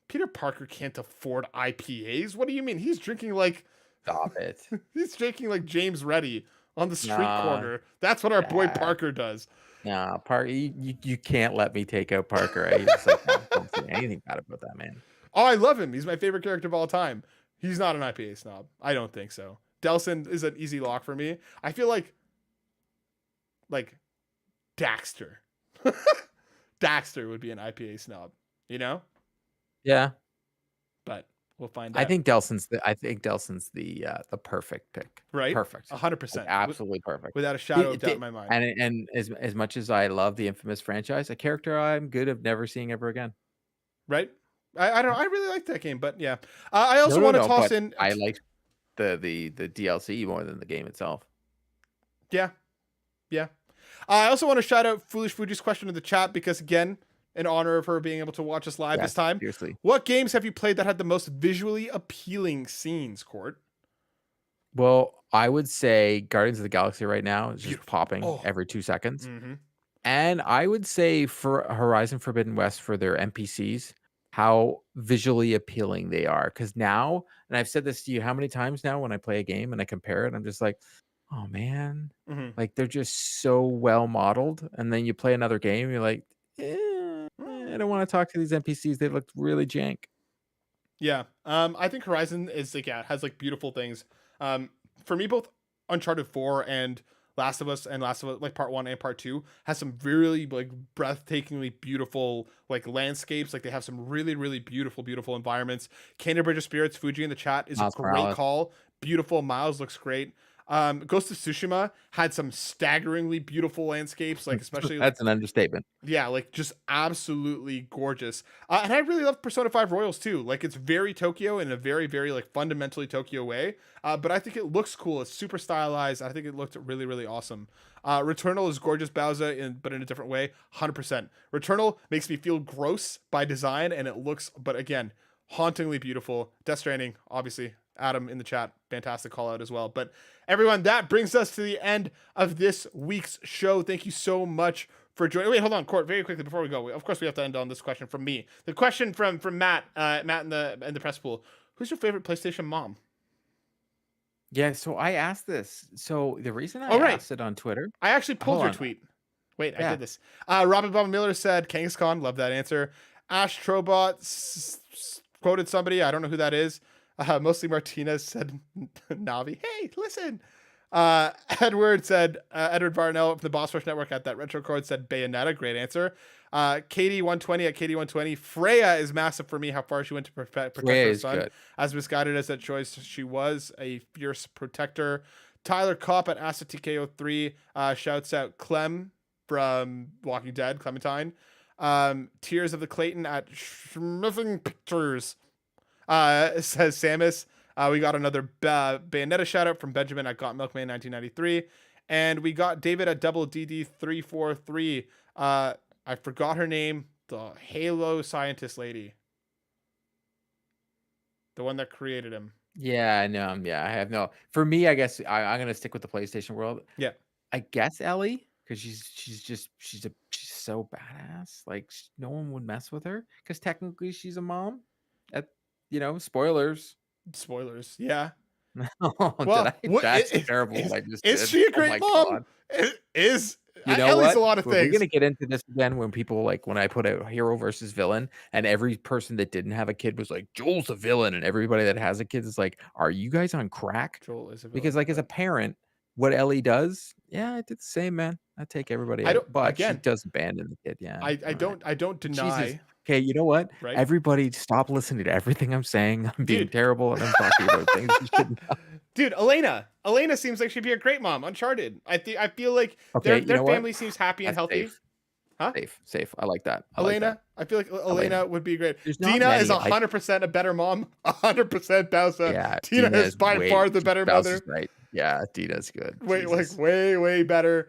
Speaker 1: Peter Parker can't afford IPAs. What do you mean? He's drinking like
Speaker 2: Stop it.
Speaker 1: he's drinking like James Reddy on the street
Speaker 2: Nah,
Speaker 1: corner. That's what our boy
Speaker 2: nah,
Speaker 1: Parker does.
Speaker 2: nah, Parker, you can't let me take out Parker. I just like don't say anything bad about that man.
Speaker 1: Oh, I love him. He's my favorite character of all time. He's not an IPA snob. I don't think so. Delson is an easy lock for me. I feel like Daxter. Daxter would be an IPA snob, you know?
Speaker 2: Yeah.
Speaker 1: But we'll find
Speaker 2: I
Speaker 1: out.
Speaker 2: think Delson's the perfect pick.
Speaker 1: Right?
Speaker 2: Perfect. Like,
Speaker 1: 100%.
Speaker 2: absolutely perfect.
Speaker 1: Without a shadow
Speaker 2: The
Speaker 1: of doubt in
Speaker 2: the
Speaker 1: my mind.
Speaker 2: and as much as I love the Infamous franchise, a character I'm good of never seeing ever again.
Speaker 1: Right? I don't I really like that game, but yeah. I also want to
Speaker 2: No,
Speaker 1: toss
Speaker 2: but
Speaker 1: in
Speaker 2: I like the DLC more than the game itself.
Speaker 1: yeah. Yeah. I also want to shout out Fulish Fuji's question in the chat because, again, in honor of her being able to watch us live this
Speaker 2: Yes,
Speaker 1: time.
Speaker 2: seriously.
Speaker 1: What games have you played that had the most visually appealing scenes, Court?
Speaker 2: Well, I would say Guardians of the Galaxy right now is just
Speaker 1: Beautiful.
Speaker 2: popping
Speaker 1: Oh.
Speaker 2: every 2 seconds.
Speaker 1: Mm-hmm.
Speaker 2: And I would say for Horizon Forbidden West for their NPCs, how visually appealing they are. Because now, and I've said this to you how many times now when I play a game and I compare it, I'm just like, oh man,
Speaker 1: Mm-hmm.
Speaker 2: like they're just so well modeled. And then you play another game, you're like, I don't want to talk to these NPCs. They look really jank.
Speaker 1: Yeah. I think Horizon is like, yeah, it has like beautiful things. For me, both Uncharted 4 and Last of Us like part 1 and part 2 has some really like breathtakingly beautiful like landscapes. Like they have some really, really beautiful environments. Canterbury of Spirits, Fuji in the chat is a
Speaker 2: Miles
Speaker 1: great
Speaker 2: Morales.
Speaker 1: call. Beautiful. Miles looks great. Ghost of Tsushima had some staggeringly beautiful landscapes, like especially like
Speaker 2: That's an understatement.
Speaker 1: yeah, like just absolutely gorgeous. And I really love Persona 5 Royals too. Like it's very Tokyo in a very, very like fundamentally Tokyo way. But I think it looks cool. It's super stylized. I think it looked really, really awesome. Returnal is gorgeous Bowsah, but in a different way. 100%. Returnal makes me feel gross by design, and it looks, but again, hauntingly beautiful. Death Stranding, obviously. Adam in the chat, fantastic call out as well. But everyone, that brings us to the end of this week's show. Thank you so much for joining. Wait, hold on, Court, very quickly before we go. Of course, we have to end on this question from me. The question from Matt, Matt in the press pool. Who's your favorite PlayStation mom?
Speaker 2: Yeah, so I asked this. So the reason I asked it on Twitter,
Speaker 1: I actually pulled your tweet. Wait, I did this. Robin Bob Miller said Kangaskhan. Love that answer. Ash Trobot quoted somebody. I don't know who that is. Mostly Martinez said Navi. Hey, listen. Edward said Edward Varnell from the Boss Rush Network at that retro card said Bayonetta. Great answer. Katie 120 at Katie 120. Freya is massive for me. How far she went to protect her son. Good. As misguided as that choice, she was a fierce protector. Tyler Kopp at Asa TKO3 shouts out Clem from Walking Dead, Clementine. Tears of the Clayton at Schmiffing Pictures says Samus. We got another Bayonetta shout out from Benjamin at Got Milkman 1993. And we got David at Double DD343. I forgot her name. The Halo scientist lady. The one that created him.
Speaker 2: Yeah, I know. Yeah, I have no. For me, I guess I'm gonna stick with the PlayStation world.
Speaker 1: Yeah,
Speaker 2: I guess Ellie, because she's so badass. Like no one would mess with her because technically she's a mom. Spoilers.
Speaker 1: Spoilers. Yeah.
Speaker 2: Oh, well, that's terrible.
Speaker 1: Is she a great mom? Is
Speaker 2: you know what?
Speaker 1: A lot of things.
Speaker 2: We're gonna get into this again when people when I put a hero versus villain, and every person that didn't have a kid was like, Joel's a villain, and everybody that has a kid is like, are you guys on crack?
Speaker 1: Joel is a villain.
Speaker 2: Because as a parent, what Ellie does, yeah, I did the same, man. I take everybody out, but she does abandon the kid. Yeah,
Speaker 1: I don't deny.
Speaker 2: Jesus. Okay, you know what? Right? Everybody stop listening to everything I'm saying. I'm being terrible and I'm talking about things you shouldn't know.
Speaker 1: Dude, Elena seems like she'd be a great mom. Uncharted. I feel like their family seems happy and healthy.
Speaker 2: Safe. Huh? Safe. I like that.
Speaker 1: Elena, I feel like Elena would be great. Dina is 100% a better mom. 100% Bowsah. Yeah, Dina is by far the better mother.
Speaker 2: Right. Yeah, Dina's good.
Speaker 1: Way better.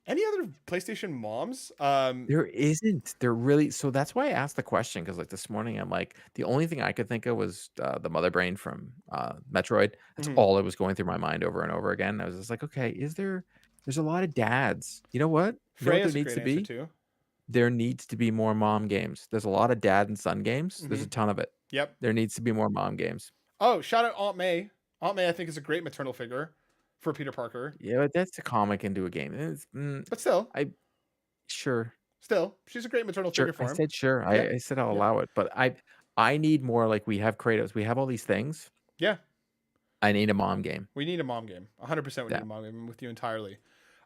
Speaker 1: Any other PlayStation moms?
Speaker 2: There isn't. There really. So that's why I asked the question, because this morning I'm like, the only thing I could think of was the Mother Brain from Metroid. That's all that was going through my mind over and over again. I was just like, okay, there's a lot of dads. You know what? There needs to be. Too. There needs to be more mom games. There's a lot of dad and son games. There's a ton of it.
Speaker 1: Yep.
Speaker 2: There needs to be more mom games.
Speaker 1: Oh, shout out Aunt May. Aunt May, I think, is a great maternal figure for Peter Parker.
Speaker 2: Yeah, but that's a comic into a game.
Speaker 1: But still.
Speaker 2: Sure.
Speaker 1: Still, she's a great maternal figure for him.
Speaker 2: I said sure. Yeah. I said I'll allow it. But I need more, we have Kratos. We have all these things.
Speaker 1: Yeah.
Speaker 2: I need a mom game.
Speaker 1: We need a mom game. 100% we need a mom game. I'm with you entirely.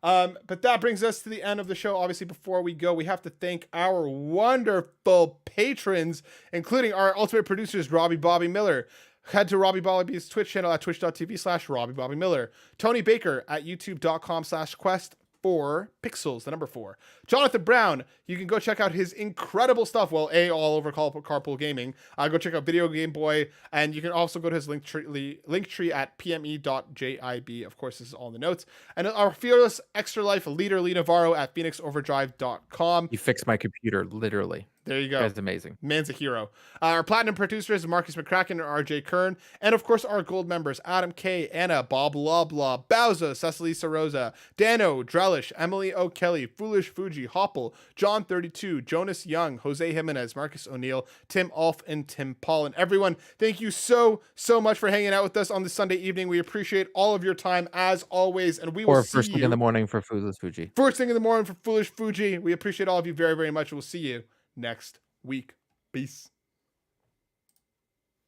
Speaker 1: But that brings us to the end of the show. Obviously, before we go, we have to thank our wonderful patrons, including our ultimate producers, Robbie Bobby Miller. Head to Robbie Bobby's Twitch channel at twitch.tv/Robbie Bobby Miller. Tony Baker at youtube.com/quest4pixels, the number 4. Jonathan Brown, you can go check out his incredible stuff. Well, all over Carpool Gaming. Go check out Video Game Boy, and you can also go to his link tree at pme.jib. Of course, this is all in the notes. And our fearless extra life leader, Lee Navarro at phoenixoverdrive.com.
Speaker 2: You fixed my computer, literally.
Speaker 1: There you go.
Speaker 2: That's amazing.
Speaker 1: Man's a hero. Our platinum producers, Markus McCracken and RJ Kern. And of course, our gold members, Adam K, Anna, BobLoblaw, Bowsah, Cecily Carrozza, Dannohh, Drellesh, Emily O'Kelly, Fulish Fuji, Hoppel, John 32, Jonas Young, Jose Jimenez, Marcus O'Neill, Tim Aulph, and Tim Paullin. Everyone, thank you so much for hanging out with us on this Sunday evening. We appreciate all of your time as always. And we will see you.
Speaker 2: First thing in the morning for Fulish Fuji.
Speaker 1: First thing in the morning for Fulish Fuji. We appreciate all of you very, very much. We'll see you next week. Peace.